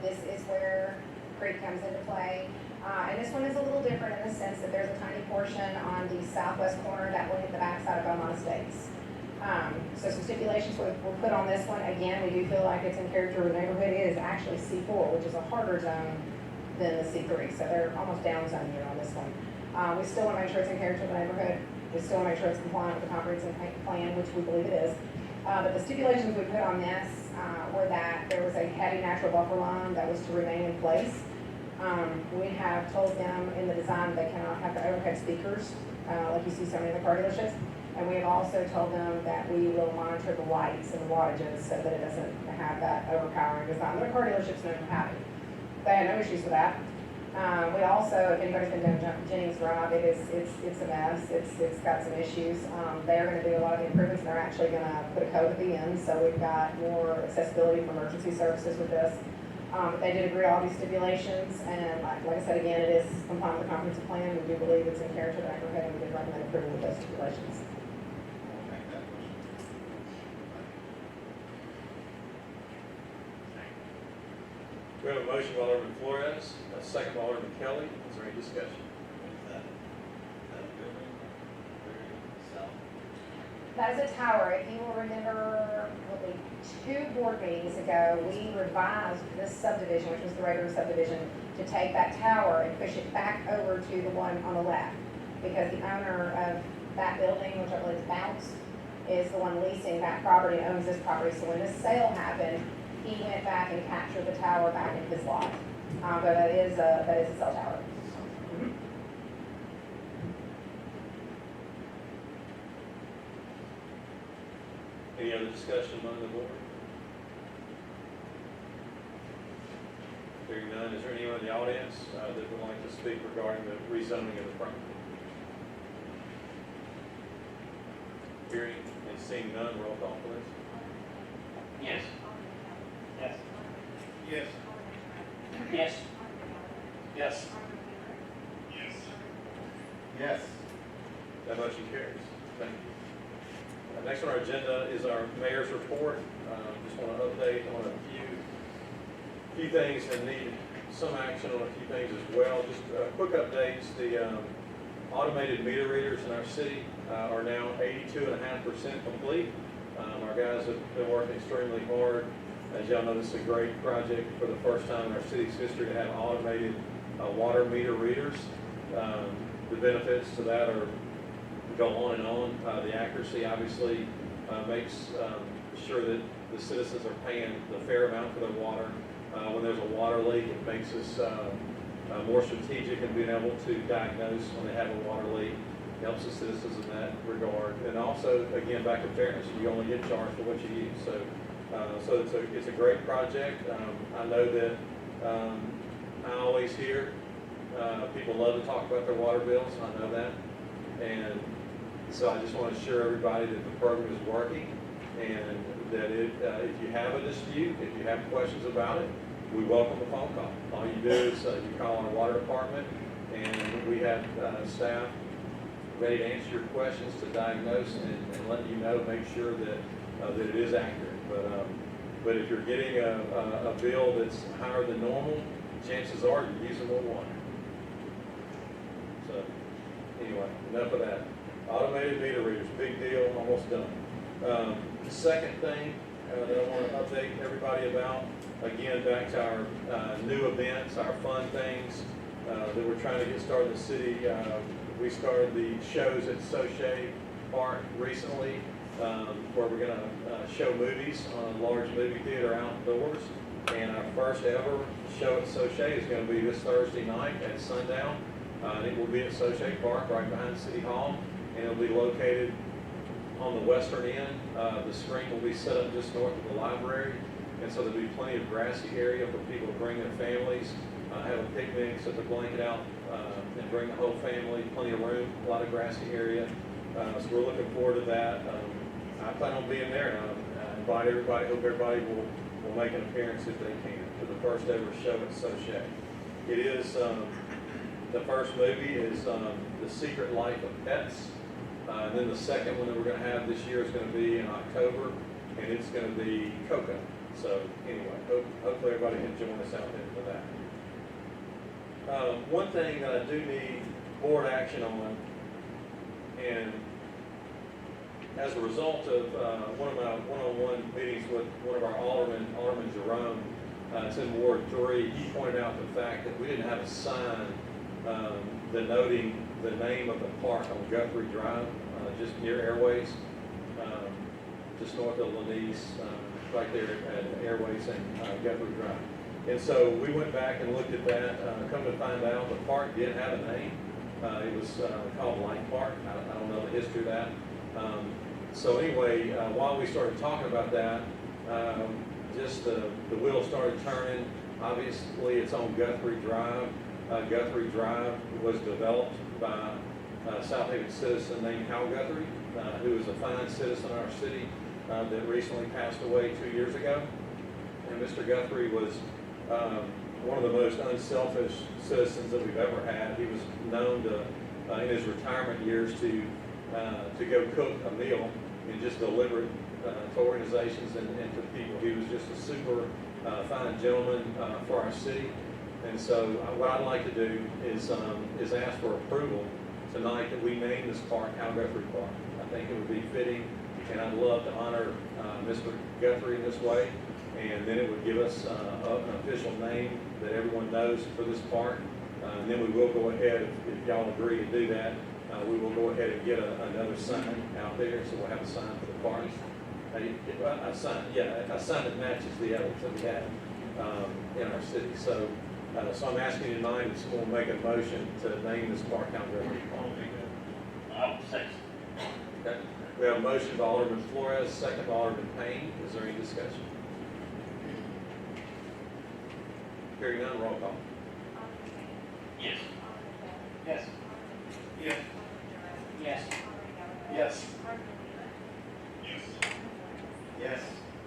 This is where creek comes into play. And this one is a little different in the sense that there's a tiny portion on the southwest corner that will hit the backside of Belmont Estates. So some stipulations were put on this one. Again, we do feel like it's in character of the neighborhood. It is actually C4, which is a harder zone than the C3. So they're almost down zone here on this one. We still want to make sure it's in character of the neighborhood. We still want to make sure it's compliant with the comprehensive plan, which we believe it is. But the stipulations we put on this were that there was a heavy natural buffer line that was to remain in place. We have told them in the design they cannot have the overhead speakers, like you see so many of the car dealerships. And we have also told them that we will monitor the lights and the wattages so that it doesn't have that overpowering design. The car dealerships never have it. They had no issues with that. We also, if anybody's been down Jennings Drive, it's a mess, it's got some issues. They're gonna do a lot of the improvements, and they're actually gonna put a code at the end, so we've got more accessibility for emergency services with this. But they did agree to all these stipulations, and like I said again, it is compliant with the comprehensive plan. We do believe it's in character with the neighborhood, and we did recommend approval with those stipulations. I'll make that motion. We have a motion by Alderman Flores, a second by Alderman Kelly. Is there any discussion? That is a tower. If you will remember, probably 2 board meetings ago, we revised this subdivision, which was the regular subdivision, to take that tower and push it back over to the one on the left. Because the owner of that building, which I believe is Bounce, is the one leasing that property and owns this property. So when this sale happened, he went back and captured the tower back in his lot. But that is a cell tower. Any other discussion among the board? Hearing none, is there anyone in the audience that would like to speak regarding the rezoning of the property? Hearing and seeing none, roll call please. Yes. Yes. Yes. Yes. Yes. Yes. That motion carries. Thank you. Next on our agenda is our mayor's report. Just want to update on a few things and need some action on a few things as well. Just quick updates. The automated meter readers in our city are now 82.5% complete. Our guys have been working extremely hard. As y'all know, this is a great project for the first time in our city's history to have automated water meter readers. The benefits to that are go on and on. The accuracy obviously makes sure that the citizens are paying the fair amount for their water. When there's a water leak, it makes us more strategic in being able to diagnose when they have a water leak. It helps the citizens in that regard. And also, again, back to fairness, you only get charged for what you use. So it's a great project. I know that I always hear people love to talk about their water bills. I know that. And so I just want to assure everybody that the program is working and that if you have a dispute, if you have questions about it, we welcome a phone call. All you do is you call our water department and we have staff ready to answer your questions, to diagnose and let you know, make sure that that it is accurate. But if you're getting a bill that's higher than normal, chances are you're using more water. So anyway, enough of that. Automated meter readers, big deal, almost done. The second thing that I want to update everybody about, again, back to our new events, our fun things that we're trying to get started in the city. We started the shows at Soche Park recently, where we're going to show movies on a large movie theater outdoors. And our first ever show at Soche is going to be this Thursday night at sundown. It will be at Soche Park, right behind City Hall, and it'll be located on the western end. The screen will be set up just north of the library, and so there'll be plenty of grassy area for people to bring their families, have a picnic, set the blanket out, and bring the whole family. Plenty of room, a lot of grassy area. So we're looking forward to that. I plan on being there, and I invite everybody. Hope everybody will make an appearance if they can for the first ever show at Soche. It is the first movie is The Secret Life of Pets. And then the second one that we're going to have this year is going to be in October, and it's going to be Coco. So anyway, hopefully everybody can join us out there for that. One thing that I do need board action on, and as a result of one of my one-on-one meetings with one of our Aldermen, Alderman Jerome, it's in Ward 3, he pointed out the fact that we didn't have a sign denoting the name of the park on Guthrie Drive, just near Airways, just north of Lanise, right there at Airways and Guthrie Drive. And so we went back and looked at that. Come to find out, the park did have a name. It was called Light Park. I don't know the history of that. So anyway, while we started talking about that, just the wheels started turning. Obviously, it's on Guthrie Drive. Guthrie Drive was developed by a South Haven citizen named Hal Guthrie, who is a fine citizen of our city that recently passed away 2 years ago. And Mr. Guthrie was one of the most unselfish citizens that we've ever had. He was known to, in his retirement years, to go cook a meal and just deliver it to organizations and to people. He was just a super fine gentleman for our city. And so what I'd like to do is ask for approval tonight that we name this park Hal Guthrie Park. I think it would be fitting, and I'd love to honor Mr. Guthrie in this way. And then it would give us an official name that everyone knows for this park. And then we will go ahead, if y'all agree to do that, we will go ahead and get another sign out there, so we'll have a sign for the park. A sign that matches the others that we have in our city. So I'm asking you tonight if someone will make a motion to name this park Hal Guthrie Park. I'll second. Okay. We have a motion by Alderman Flores, second by Alderman Payne. Is there any discussion? Hearing none, roll call. Yes. Yes. Yes. Yes. Yes. Yes.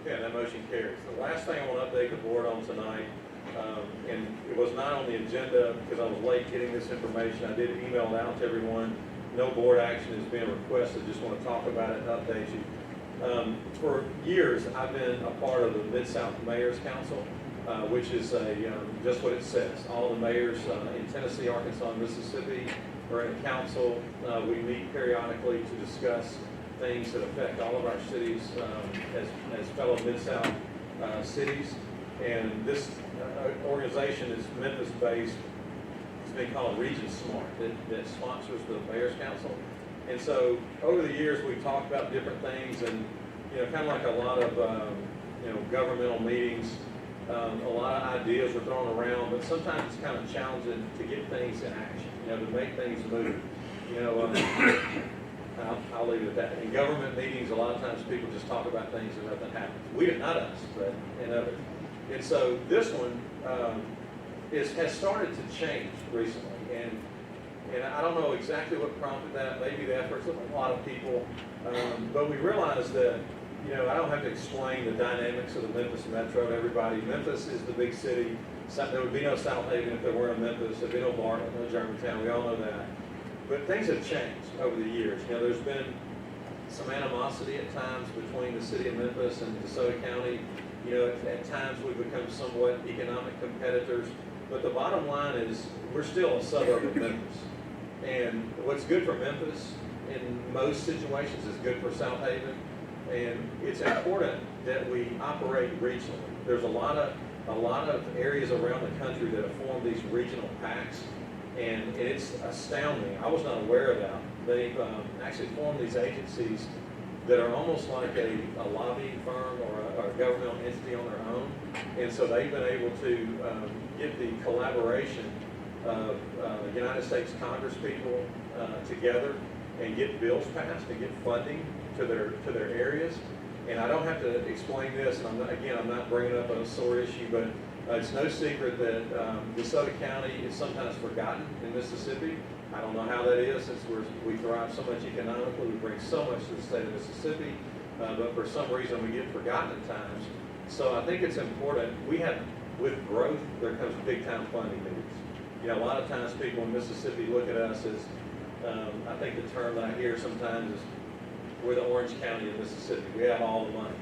Yeah, that motion carries. The last thing I want to update the board on tonight, and it was not on the agenda because I was late getting this information. I did email it out to everyone. No board action is being requested. Just want to talk about it and update you. For years, I've been a part of the Mid-South Mayor's Council, which is just what it says. All the mayors in Tennessee, Arkansas, and Mississippi are in a council. We meet periodically to discuss things that affect all of our cities as fellow Mid-South cities. And this organization is Memphis-based. It's been called Region Smart that sponsors the Mayor's Council. And so over the years, we've talked about different things, and kind of like a lot of governmental meetings, a lot of ideas are thrown around, but sometimes it's kind of challenging to get things in action, to make things move. I'll leave it at that. In government meetings, a lot of times people just talk about things and nothing happens. Not us, but in others. And so this one has started to change recently. And I don't know exactly what prompted that. Maybe the efforts of a lot of people. But we realized that, I don't have to explain the dynamics of the Memphis Metro to everybody. Memphis is the big city. There would be no South Haven if there weren't a Memphis. There'd be no Bartlett, no Germantown. We all know that. But things have changed over the years. There's been some animosity at times between the city of Memphis and DeSoto County. At times we've become somewhat economic competitors. But the bottom line is we're still a suburb of Memphis. And what's good for Memphis in most situations is good for South Haven. And it's important that we operate regionally. There's a lot of areas around the country that have formed these regional pacts. And it's astounding. I was not aware of that. They've actually formed these agencies that are almost like a lobbying firm or a governmental entity on their own. And so they've been able to get the collaboration of United States Congress people together and get bills passed and get funding to their areas. And I don't have to explain this, and I'm not bringing up a sore issue, but it's no secret that DeSoto County is sometimes forgotten in Mississippi. I don't know how that is, since we thrive so much economically, we bring so much to the state of Mississippi, but for some reason we get forgotten at times. So I think it's important. With growth, there comes big time funding needs. A lot of times people in Mississippi look at us as, I think the term that I hear sometimes is, we're the Orange County of Mississippi. We have all the money.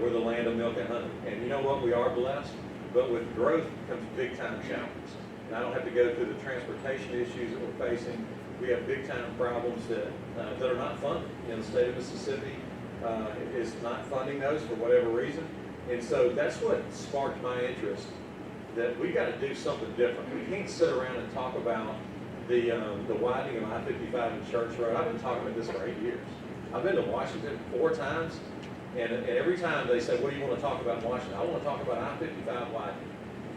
We're the land of milk and honey. And you know what? We are blessed. But with growth comes big time challenges. And I don't have to go through the transportation issues that we're facing. We have big time problems that are not funded. The state of Mississippi is not funding those for whatever reason. And so that's what sparked my interest, that we got to do something different. We can't sit around and talk about the widening of I-55 in Church Road. I've been talking about this for 8 years. I've been to Washington 4 times. And every time they say, what do you want to talk about in Washington? I want to talk about I-55 widening.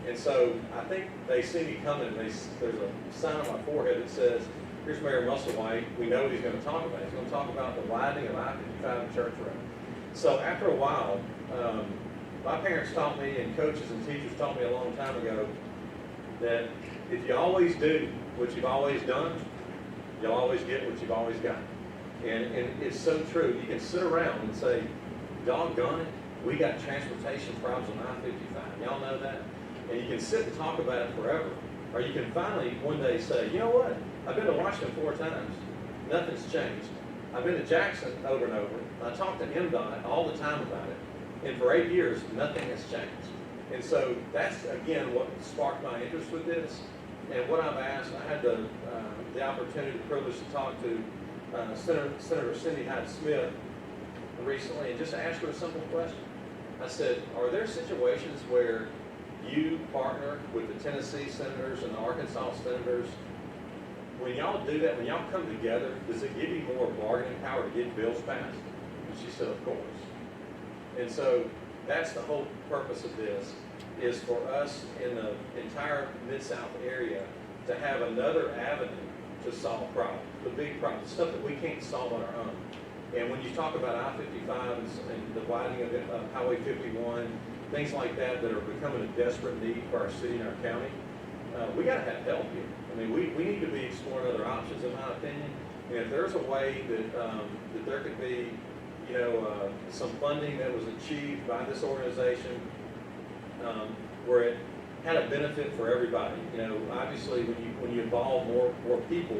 And so I think they see me coming, and there's a sign on my forehead that says, here's Mayor Musselwhite. We know what he's going to talk about. He's going to talk about the widening of I-55 in Church Road. So after a while, my parents taught me, and coaches and teachers taught me a long time ago, that if you always do what you've always done, you'll always get what you've always got. And it's so true. You can sit around and say, doggone it, we got transportation problems on I-55. Y'all know that? And you can sit and talk about it forever. Or you can finally one day say, you know what? I've been to Washington 4 times. Nothing's changed. I've been to Jackson over and over. I talk to MDOT all the time about it. And for 8 years, nothing has changed. And so that's, again, what sparked my interest with this. And what I've asked, I had the opportunity, the privilege to talk to Senator Cindy Hyde-Smith recently and just ask her a simple question. I said, are there situations where you partner with the Tennessee senators and the Arkansas senators? When y'all do that, when y'all come together, does it give you more bargaining power to get bills passed? And she said, of course. And so that's the whole purpose of this, is for us in the entire Mid-South area to have another avenue to solve problems, the big problems, stuff that we can't solve on our own. And when you talk about I-55 and the widening of Highway 51, things like that that are becoming a desperate need for our city and our county, we got to have help here. I mean, we need to be exploring other options, in my opinion. And if there's a way that that there could be, you know, some funding that was achieved by this organization where it had a benefit for everybody. You know, obviously when you involve more people,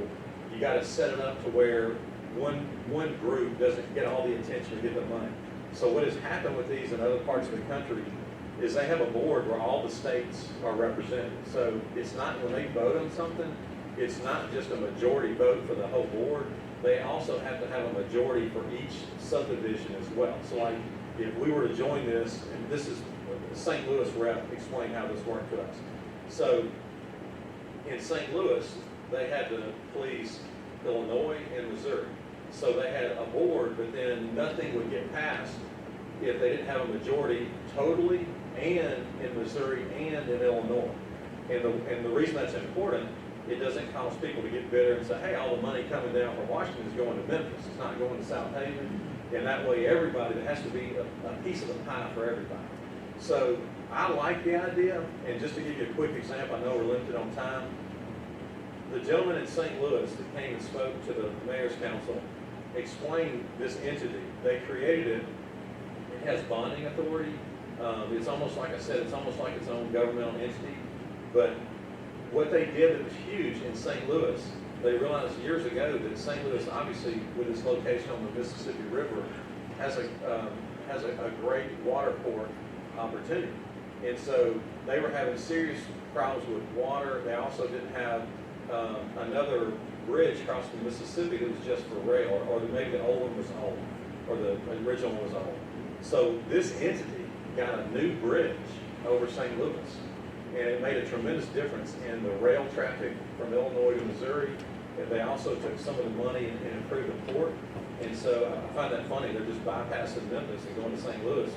you got to set it up to where one group doesn't get all the attention to get the money. So what has happened with these in other parts of the country is they have a board where all the states are represented. So it's not, when they vote on something, it's not just a majority vote for the whole board. They also have to have a majority for each subdivision as well. So like, if we were to join this, and this is St. Louis rep explained how this worked to us. So in St. Louis, they had to please Illinois and Missouri. So they had a board, but then nothing would get passed if they didn't have a majority totally and in Missouri and in Illinois. And the reason that's important, it doesn't cause people to get bitter and say, hey, all the money coming down from Washington is going to Memphis. It's not going to Southaven. And that way everybody, there has to be a piece of the pie for everybody. So I like the idea. And just to give you a quick example, I know we're limited on time. The gentleman in St. Louis that came and spoke to the mayor's council explained this entity. They created it. It has bonding authority. It's almost like I said, it's almost like its own governmental entity. But what they did that was huge in St. Louis, they realized years ago that St. Louis, obviously with its location on the Mississippi River, has a great water port opportunity. And so they were having serious problems with water. They also didn't have another bridge crossing the Mississippi that was just for rail, or maybe the old one was old, or the original one was old. So this entity got a new bridge over St. Louis, and it made a tremendous difference in the rail traffic from Illinois to Missouri. And they also took some of the money and improved the port. And so I find that funny. They're just bypassing Memphis and going to St. Louis.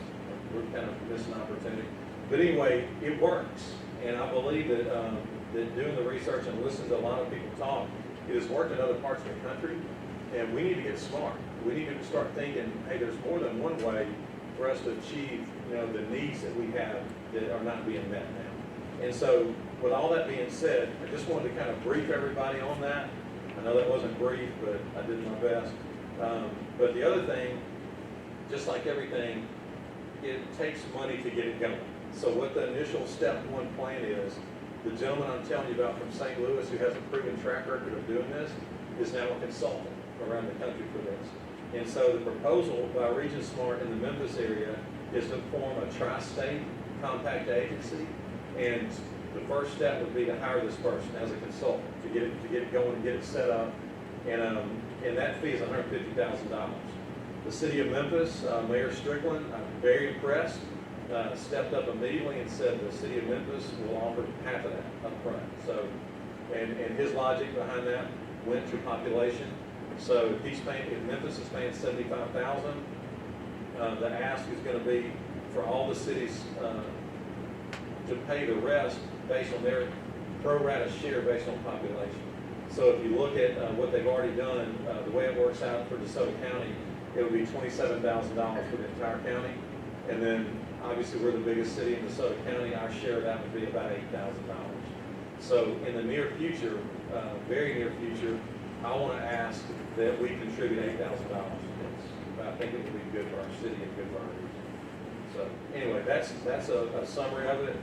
We're kind of missing an opportunity. But anyway, it works. And I believe that, that doing the research and listening to a lot of people talk, it has worked in other parts of the country. And we need to get smart. We need to start thinking, hey, there's more than one way for us to achieve, you know, the needs that we have that are not being met now. And so with all that being said, I just wanted to kind of brief everybody on that. I know that wasn't brief, but I did my best. But the other thing, just like everything, it takes money to get it going. So what the initial step one plan is, the gentleman I'm telling you about from St. Louis who has a proven track record of doing this is now a consultant around the country for this. And so the proposal by Region Smart in the Memphis area is to form a tri-state compact agency. And the first step would be to hire this person as a consultant to get it going and get it set up. And that fee is $150,000. The city of Memphis, Mayor Strickland, I'm very impressed, stepped up immediately and said the city of Memphis will offer half of that up front. So, and his logic behind that went to population. So if he's paying, if Memphis is paying $75,000, the ask is going to be for all the cities to pay the rest based on their pro rata share based on population. So if you look at what they've already done, the way it works out for DeSoto County, it would be $27,000 for the entire county. And then obviously we're the biggest city in DeSoto County. Our share of that would be about $8,000. So in the near future, very near future, I want to ask that we contribute $8,000 to this. I think it would be good for our city and good for our region. So anyway, that's a summary of it.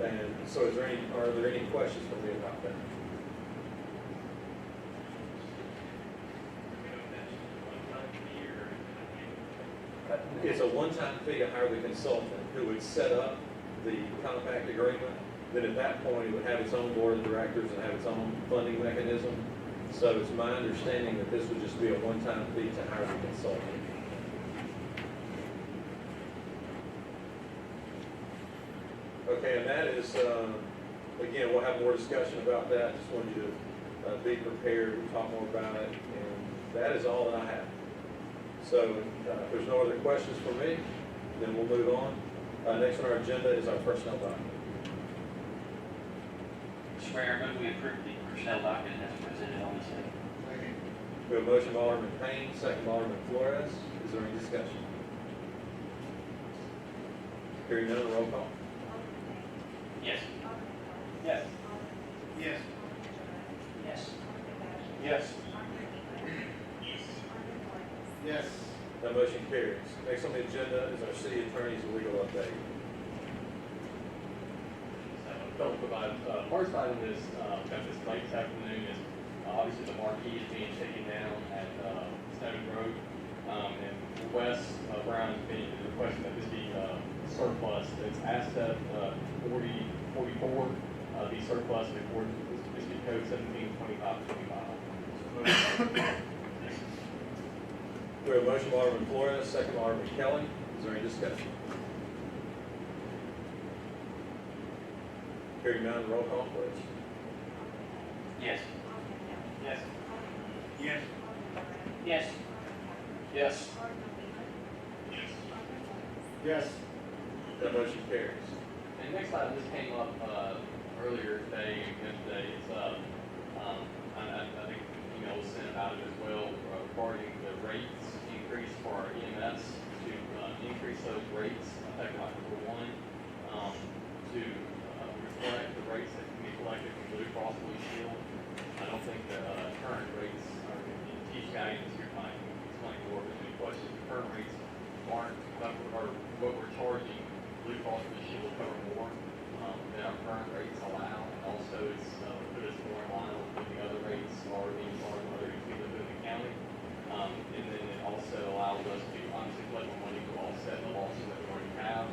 And so are there any questions for me about that? It's a one-time fee to hire the consultant who would set up the compact agreement. Then at that point, it would have its own board of directors and have its own funding mechanism. So it's my understanding that this would just be a one-time fee to hire the consultant. Okay, and that is, again, we'll have more discussion about that. Just wanted you to be prepared to talk more about it. And that is all that I have. So if there's no other questions for me, then we'll move on. Next on our agenda is our personnel document. Mr. Mayor, I move we approve the personnel document as presented on this day. Second. We have a motion by Alderman Payne, second by Alderman Flores. Is there any discussion? Hearing none, roll call. Yes. Yes. Yes. Yes. Yes. Yes. That motion carries. Next on the agenda is our city attorney's legal update. Don't provide, first item is, got this late this afternoon is, obviously the marquee is being taken down at, Stone Road. And Wes Brown has been requesting that this be, surplus. It's asset, 4044, be surplus according to Mississippi Code 172525. We have a motion by Alderman Flores, second by Alderman Kelly. Is there any discussion? Hearing none, roll call, please. Yes. Yes. Yes. Yes. Yes. Yes. That motion carries. And next item, this came up, earlier today and yesterday, it's, I think the email was sent about it as well, regarding the rates increase for our EMS to, increase those rates effective October 1, to, reflect the rates that can be collected from Blue Cross Blue Shield. I don't think the, current rates are, Chief Guy is here tonight, can explain more, if there's any questions, the current rates aren't, or what we're charging Blue Cross Blue Shield will cover more, than our current rates allow, and also it's, put us more in line with the other rates are being charged, whether it's within the county. And then it also allows us to obviously collect more money to offset the losses that we already have,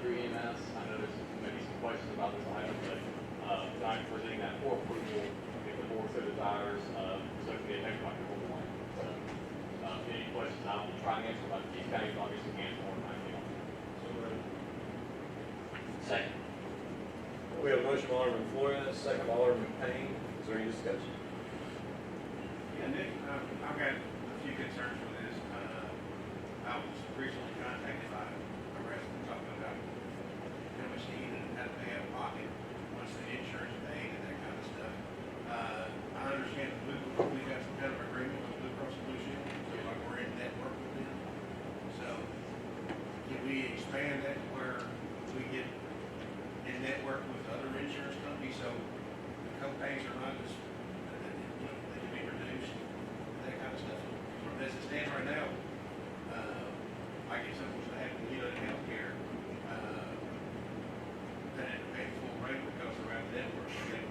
through EMS. I know there's maybe some questions about this item, but, tonight we're presenting that for approval, if the board so desires, so it can be effective October 1. So, any questions, I'll try and answer, but Chief County obviously can answer more than I can. Second. We have a motion by Alderman Flores, second by Alderman Payne. Is there any discussion? Yeah, Nick, I've got a few concerns with this. I was recently contacted by a resident talking about how much he had to pay out of pocket once the insurance paid and that kind of stuff. I understand that we got some kind of agreement with Blue Cross Blue Shield, so like we're in network with them. So can we expand that to where we get in network with other insurance companies, so the co-pays are not as, they can be reduced, that kind of stuff. As it stands right now, like if something was to happen, in healthcare, then it would pay the full rate because they're out of network, and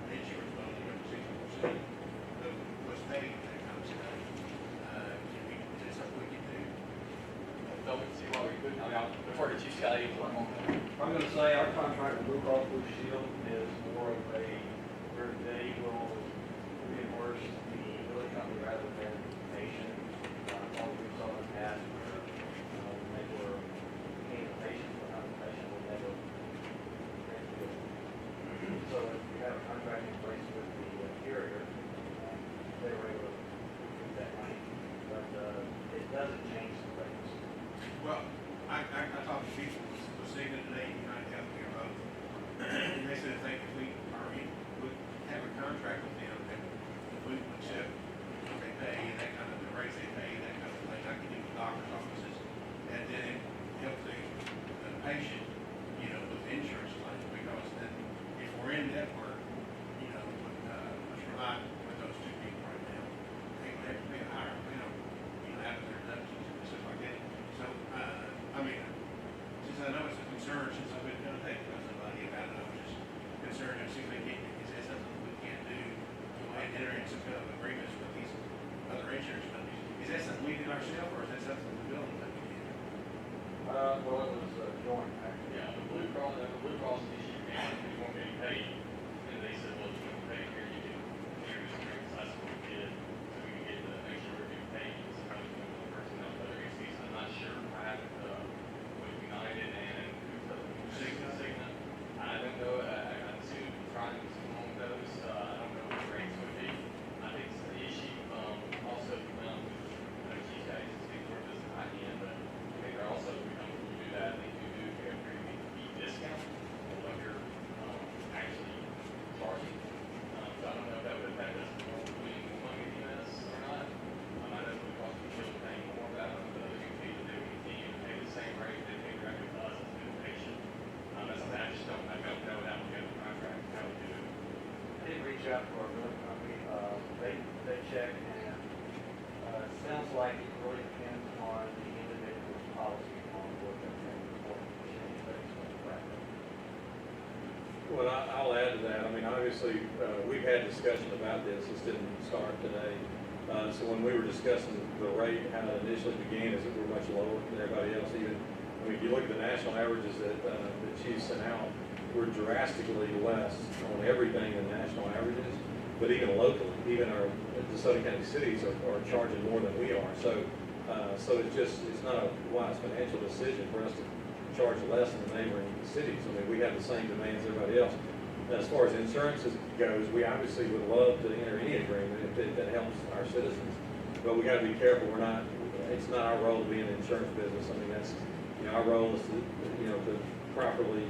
the insurance only up to 60% of what's paid, that kind of stuff. Is that something we can do? Don't see why we couldn't, I mean, I'll defer to Chief Scotty. I'm gonna say our contract with Blue Cross Blue Shield is more of a, where they will reimburse the billing company rather than the patient. All we saw in the past where, when they were paying the patient, but not the patient will never pay the bill. So if we have a contract in place with the carrier, they were able to recoup that money, but, it doesn't change the rates. Well, I talked to people who was saying today, United Healthcare both, and they said if we would have a contract with them, that we would accept what they pay and that kind of, the rates they pay, that kind of thing, like you do with doctor's offices, and then it help the patient, with insurance claims, because then if we're in that ourselves, or is that something the building that we did? Well, it was joint, actually. Yeah, the Blue Cross issued me, we weren't getting paid, and they said, well, if you want to pay here, you can, here's the drinks, that's what we did, so we can get to make sure we're getting paid, sometimes we don't personnel, but other issues, I'm not sure, I haven't, with United and Cigna, I don't know, I got to try to among those, I don't know what the rates would be, I think the issue, also, you guys speak for this, I can, but I think they're also, we don't do that, I think you do, you have to be discount, or what you're, actually charging. So I don't know if that would affect us more between one EMS or not. I know we cost the children paying more, but I don't know if the other two people do continue to pay the same rate they pay directly to us as to the patient. That's something I just don't know that would go to the contract, how we do it. I did reach out to our billing company, they checked, and, it sounds like it really depends on the individual's policy on what they're paying for, change based on the fact. Well, I'll add to that. I mean, obviously, we've had discussion about this. This didn't start today. So when we were discussing the rate, how it initially began, is that we're much lower than everybody else. Even, I mean, if you look at the national averages that the chiefs sent out, we're drastically less on everything than national averages. But even locally, even the Southern County cities are charging more than we are. So it's not a wise financial decision for us to charge less than the neighboring cities. I mean, we have the same demands as everybody else. And as far as insurances goes, we obviously would love to enter any agreement if that helps our citizens. But we got to be careful. It's not our role to be in the insurance business. I mean, that's, our role is to properly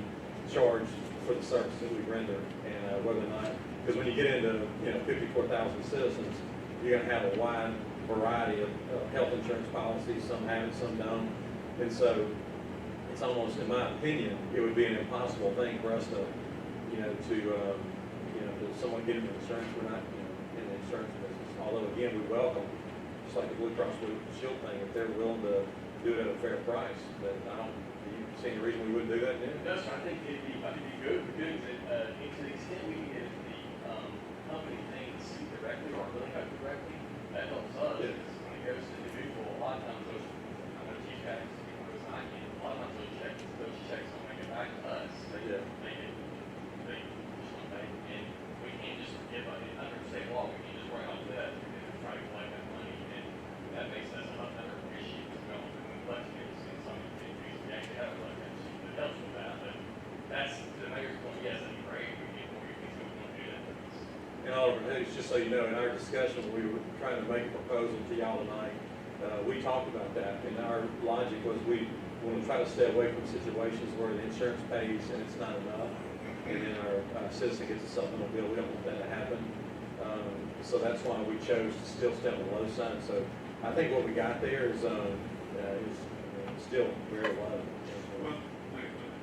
charge for the service that we render, and whether or not, because when you get into 54,000 citizens, you're going to have a wide variety of health insurance policies. Some have it, some don't, and so it's almost, in my opinion, it would be an impossible thing for us to someone get into insurance. We're not in the insurance business. Although again, we welcome, just like the Blue Cross Blue Shield thing, if they're willing to do it at a fair price. But do you see any reason we wouldn't do that then? No, sir, I think it'd be good, to the extent we can get the, company things directly or billing out directly, that helps us. Yeah. When it goes to the individual, a lot of times those, I know chief guys, I can, a lot of times those checks don't make it back to us. They just don't pay, and we can't just give, under state law, we can't just write off that and try to collect that money, and that makes us another issue as well. When we collect it, in some countries, we actually have a collection that helps with that, but that's the mayor's point. Yes, that'd be great, we get more, we can do that. And Alderman Hoots, just so you know, in our discussion, we were trying to make a proposal to y'all tonight. We talked about that, and our logic was we want to try to stay away from situations where the insurance pays and it's not enough, and then our citizen gets a supplemental bill. We don't want that to happen. So that's why we chose to still stay on the low side. So I think what we got there is still very low. Well,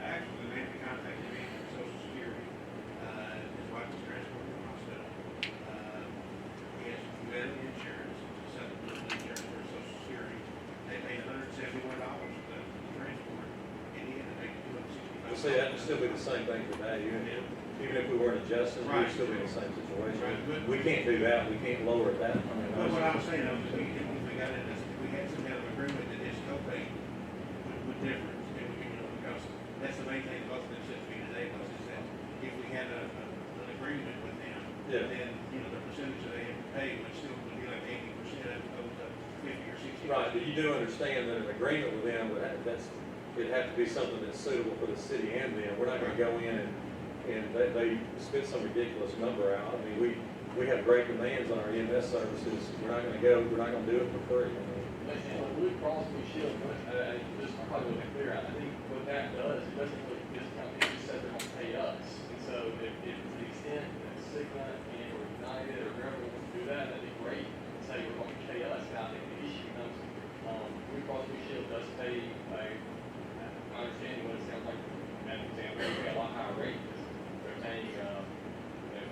actually, they contacted me from Social Security, his wife was transported to the hospital. He has medical insurance, supplemental insurance for Social Security. They paid $171 for the transport, and he had to pay $265. Well, see, that would still be the same thing today. Even if we weren't adjusting, we'd still be in the same situation. Right, but- We can't do that. We can't lower it that. But what I was saying, if we got in this, if we had some kind of agreement that his copay would differ, and we can, because that's the main thing both of them said to me today, was is that if we had an agreement with them, Yeah. then, the percentage that they have to pay would still be like 80% as opposed to 50 or 60. Right, but you do understand that an agreement with them, it'd have to be something that's suitable for the city and them. We're not gonna go in and they spit some ridiculous number out. I mean, we have great demands on our EMS services. We're not gonna do it for free. I mean, And with Blue Cross Blue Shield, just probably wasn't clear, I think what that does, it doesn't really discount, it just says they're gonna pay us. And so if to the extent that Cigna and or United or whoever wants to do that, that'd be great. Say we're gonna pay us. Now, I think the issue becomes, Blue Cross Blue Shield does pay, my understanding what it sounds like, as an example, they pay a lot higher rate. They're paying,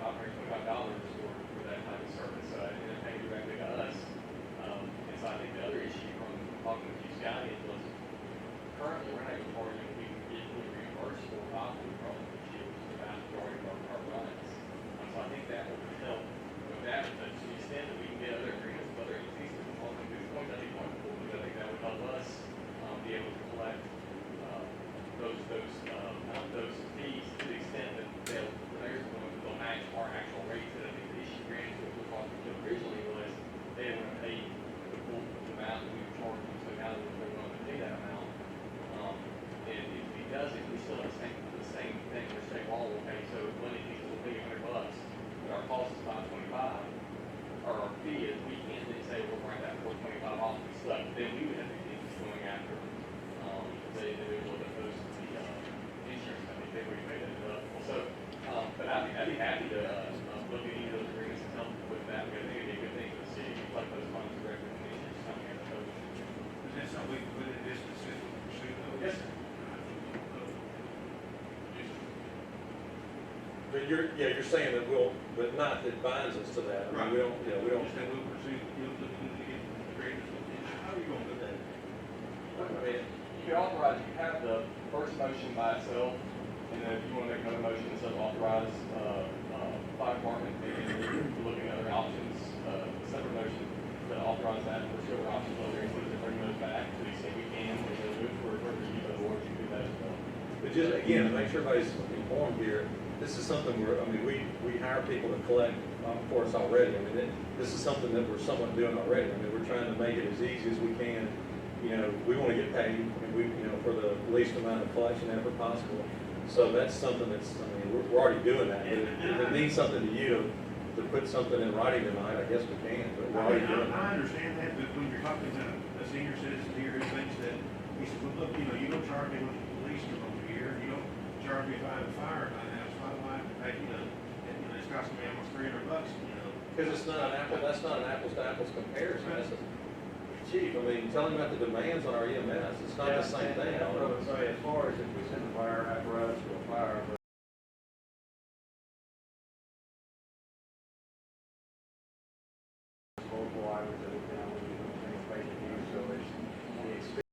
$525 for that type of service, and they're paying directly to us. And so I think the other issue from talking with you, Scotty, was currently we're not even charging, we can get fully reimbursed for Blue Cross Blue Shield, which is the vast majority of our runs. So I think that will help with that, but to the extent that we can get other agreements with other entities, to the point, I think one will be But you're saying that but not that binds us to that. I mean, we don't. Just that we'll pursue, you'll look to get creative. How are you gonna do that? I mean, You can authorize, you have the first motion by itself, and then if you want to make another motion that says authorize, fire department, and we're looking at other options, separate motion that authorize that, pursue other options, whether it's to bring those back to the extent we can, or to move for further use of the board, you do that as well. but just, again, to make sure everybody's informed here, this is something we hire people to collect for us already. I mean, this is something that we're somewhat doing already. I mean, we're trying to make it as easy as we can. You know, we want to get paid, and for the least amount of collection effort possible. So that's something that's, I mean, we're already doing that. But if it means something to you to put something in writing tonight, I guess we can, but we're already doing I that. understand that, but when you're talking to a senior citizen here who thinks that, he said, well, look, you don't charge me with the police from over here, you don't charge me if I have a fire in my house, why do I have to pay, it's costing me almost $300, Because that's not an apples to apples comparison. That's chief, I mean, tell him about the demands on our EMS. It's not the same thing. I would say, as far as if we send a fire apparatus to a fire, multiple items that we can only do things use, so it's the expense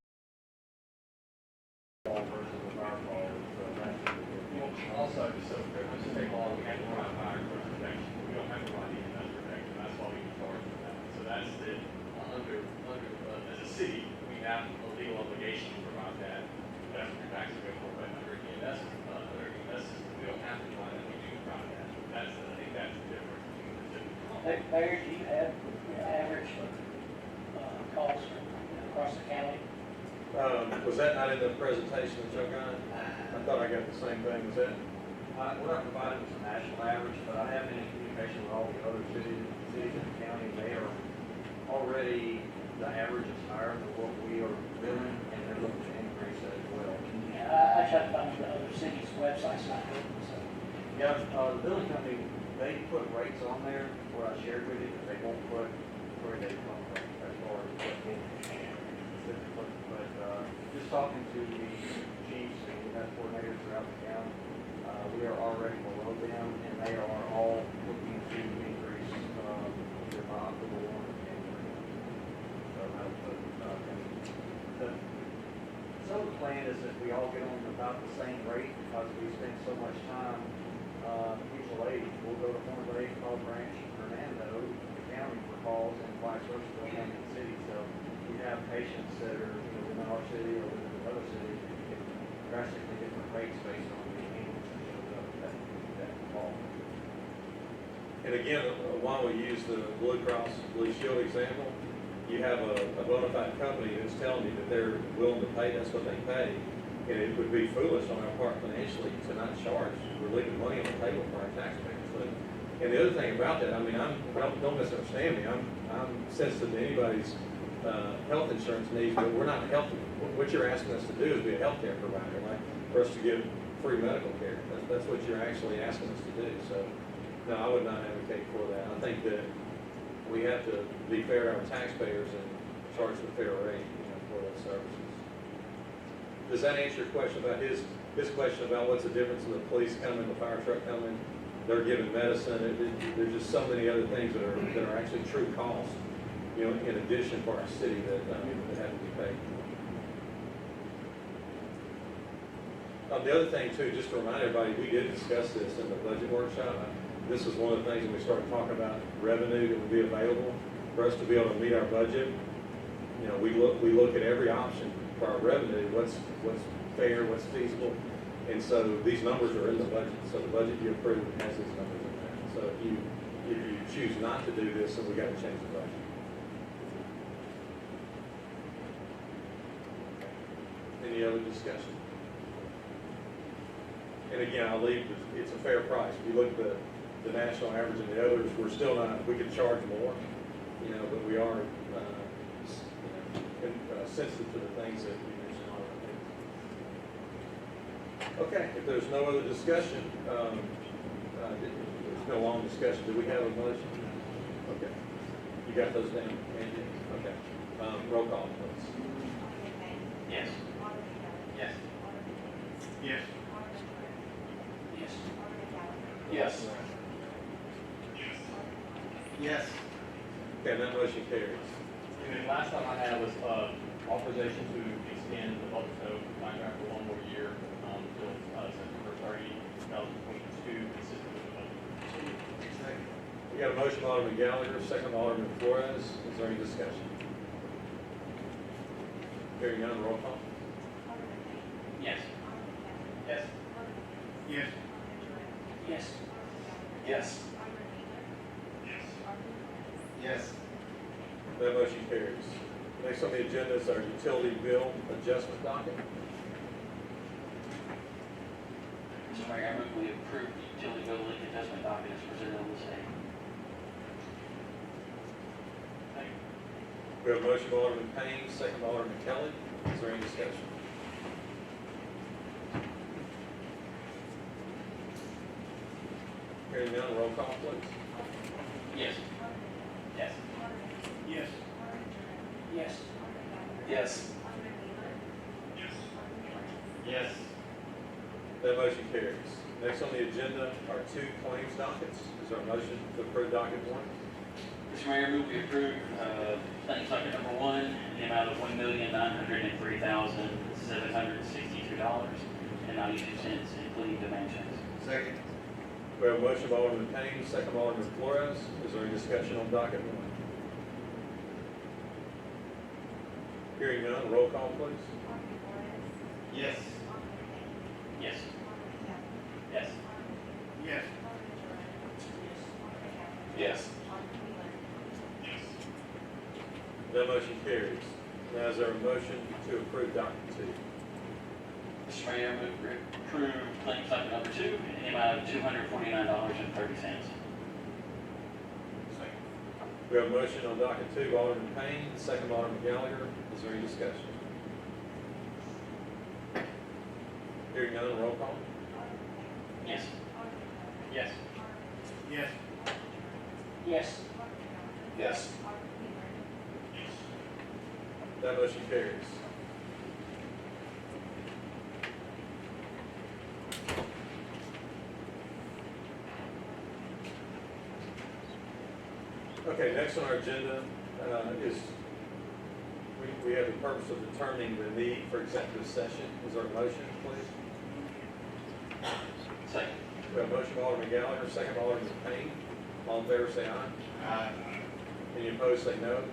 versus the fire call, so that's. Also, so let's just take all, we have to provide fire protection, we don't have to provide EMS protection, that's why we can charge for that. So that's as a city, we have a legal obligation to provide that. That's what your taxes go for, but under EMS, we don't have to provide that, we do provide that. I think that's the difference between the two. Larry, do you have average calls across the county? Was that not in the presentation that y'all got? I thought I got the same thing. Was that? What I provided was a national average, but I have been in communication with all the other cities in the county. They are already, the average is higher than what we are doing, and they're looking to increase that as well. Yeah, I tried to find the other cities' websites, not good, so. Yeah, the building company, they put rates on there, where I shared with you, but they won't put where they come from as far as what they specifically. But, just talking to the chiefs and we have coordinators throughout the county, we are already below them, and they are all looking to increase, either by October 1 or January. So, so the plan is that we all get on about the same rate, because we spend so much time, mutual aid. We'll go to Horn Lake, call Branch, Hernando, the county for calls, and vice versa, they'll come to the city. So we have patients that are, within our city or within other cities, that get drastically different rates based on the ambulance that shows up that call. And again, while we use the Blue Cross Blue Shield example, you have a bona fide company that's telling you that they're willing to pay, that's what they pay. And it would be foolish on our part financially to not charge. We're leaving money on the table for our taxpayers. And the other thing about that, I mean, don't misunderstand me. I'm sensitive to anybody's health insurance needs, but we're not health. What you're asking us to do is be a healthcare provider, like for us to give free medical care. That's what you're actually asking us to do. So, no, I would not advocate for that. I think that we have to be fair to our taxpayers and charge the fair rate, for those services. Does that answer your question about his question about what's the difference in the police coming, the fire truck coming? They're giving medicine. There's just so many other things that are actually true costs, in addition for our city that have to be paid. The other thing too, just to remind everybody, we did discuss this in the budget workshop. This was one of the things when we started talking about revenue that would be available for us to be able to meet our budget. We look at every option for our revenue, what's fair, what's feasible. And so these numbers are in the budget. So the budget you approved has these numbers in there. So if you choose not to do this, then we got to change the budget. Any other discussion? And again, I'll leave, it's a fair price. If you look at the national average and the others, we're still not, we could charge more, but we are sensitive to the things that we mentioned on our things. Okay, if there's no other discussion, there's no long discussion. Do we have a motion? Okay. You got those down, Andy? Okay. Roll call, please. Yes. Yes. Yes. Yes. Yes. Okay, that motion carries. And then last time I had was, authorization to extend the public snow contract for one more year, until, September 30, 2022, consistent with the budget. We got a motion by Alderman Gallagher, second by Alderman Flores. Is there any discussion? Hearing none, roll call. Yes. Yes. Yes. Yes. Yes. Yes. That motion carries. Next on the agenda is our utility bill adjustment docket. Mr. Mayor, I move we approve the utility bill leak adjustment docket as presented on this day. We have a motion by Alderman Payne, second by Alderman Kelly. Is there any discussion? Hearing none, roll call, please. Yes. Yes. Yes. Yes. Yes. Yes. That motion carries. Next on the agenda are two claims dockets. Is there a motion to approve docket one? Mr. Mayor, I move we approve, claims docket number one, in the amount of $1,903,762.92, including demand checks. Second. We have a motion by Alderman Payne, second by Alderman Flores. Is there any discussion on docket one? Hearing none, roll call, please. Yes. Yes. Yes. Yes. Yes. That motion carries. Now is there a motion to approve docket two? Mr. Mayor, I move we approve claims docket number two, in the amount of $249.30. We have a motion on docket two by Alderman Payne, second by Alderman Gallagher. Is there any discussion? Hearing none, roll call. Yes. Yes. Yes. Yes. Yes. That motion carries. Okay, next on our agenda is, we have the purpose of determining the need for executive session. Is there a motion, please? Second. We have a motion by Alderman Gallagher, second by Alderman Payne. All in favor, say aye. Aye. Any opposed, say no.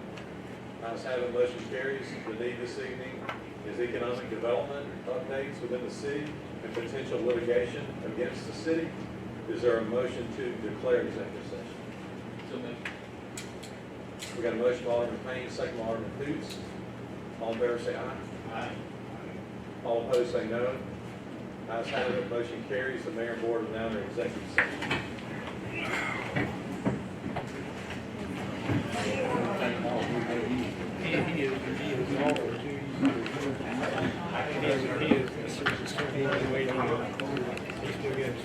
Ayes have it, motion carries. The need this evening is economic development updates within the city and potential litigation against the city. Is there a motion to declare executive session? So moved. We got a motion by Alderman Payne, second by Alderman Hoots. All in favor, say aye. Aye. All opposed, say no. Ayes have it, motion carries. The mayor and board are now in executive session. He is waiting. He's still getting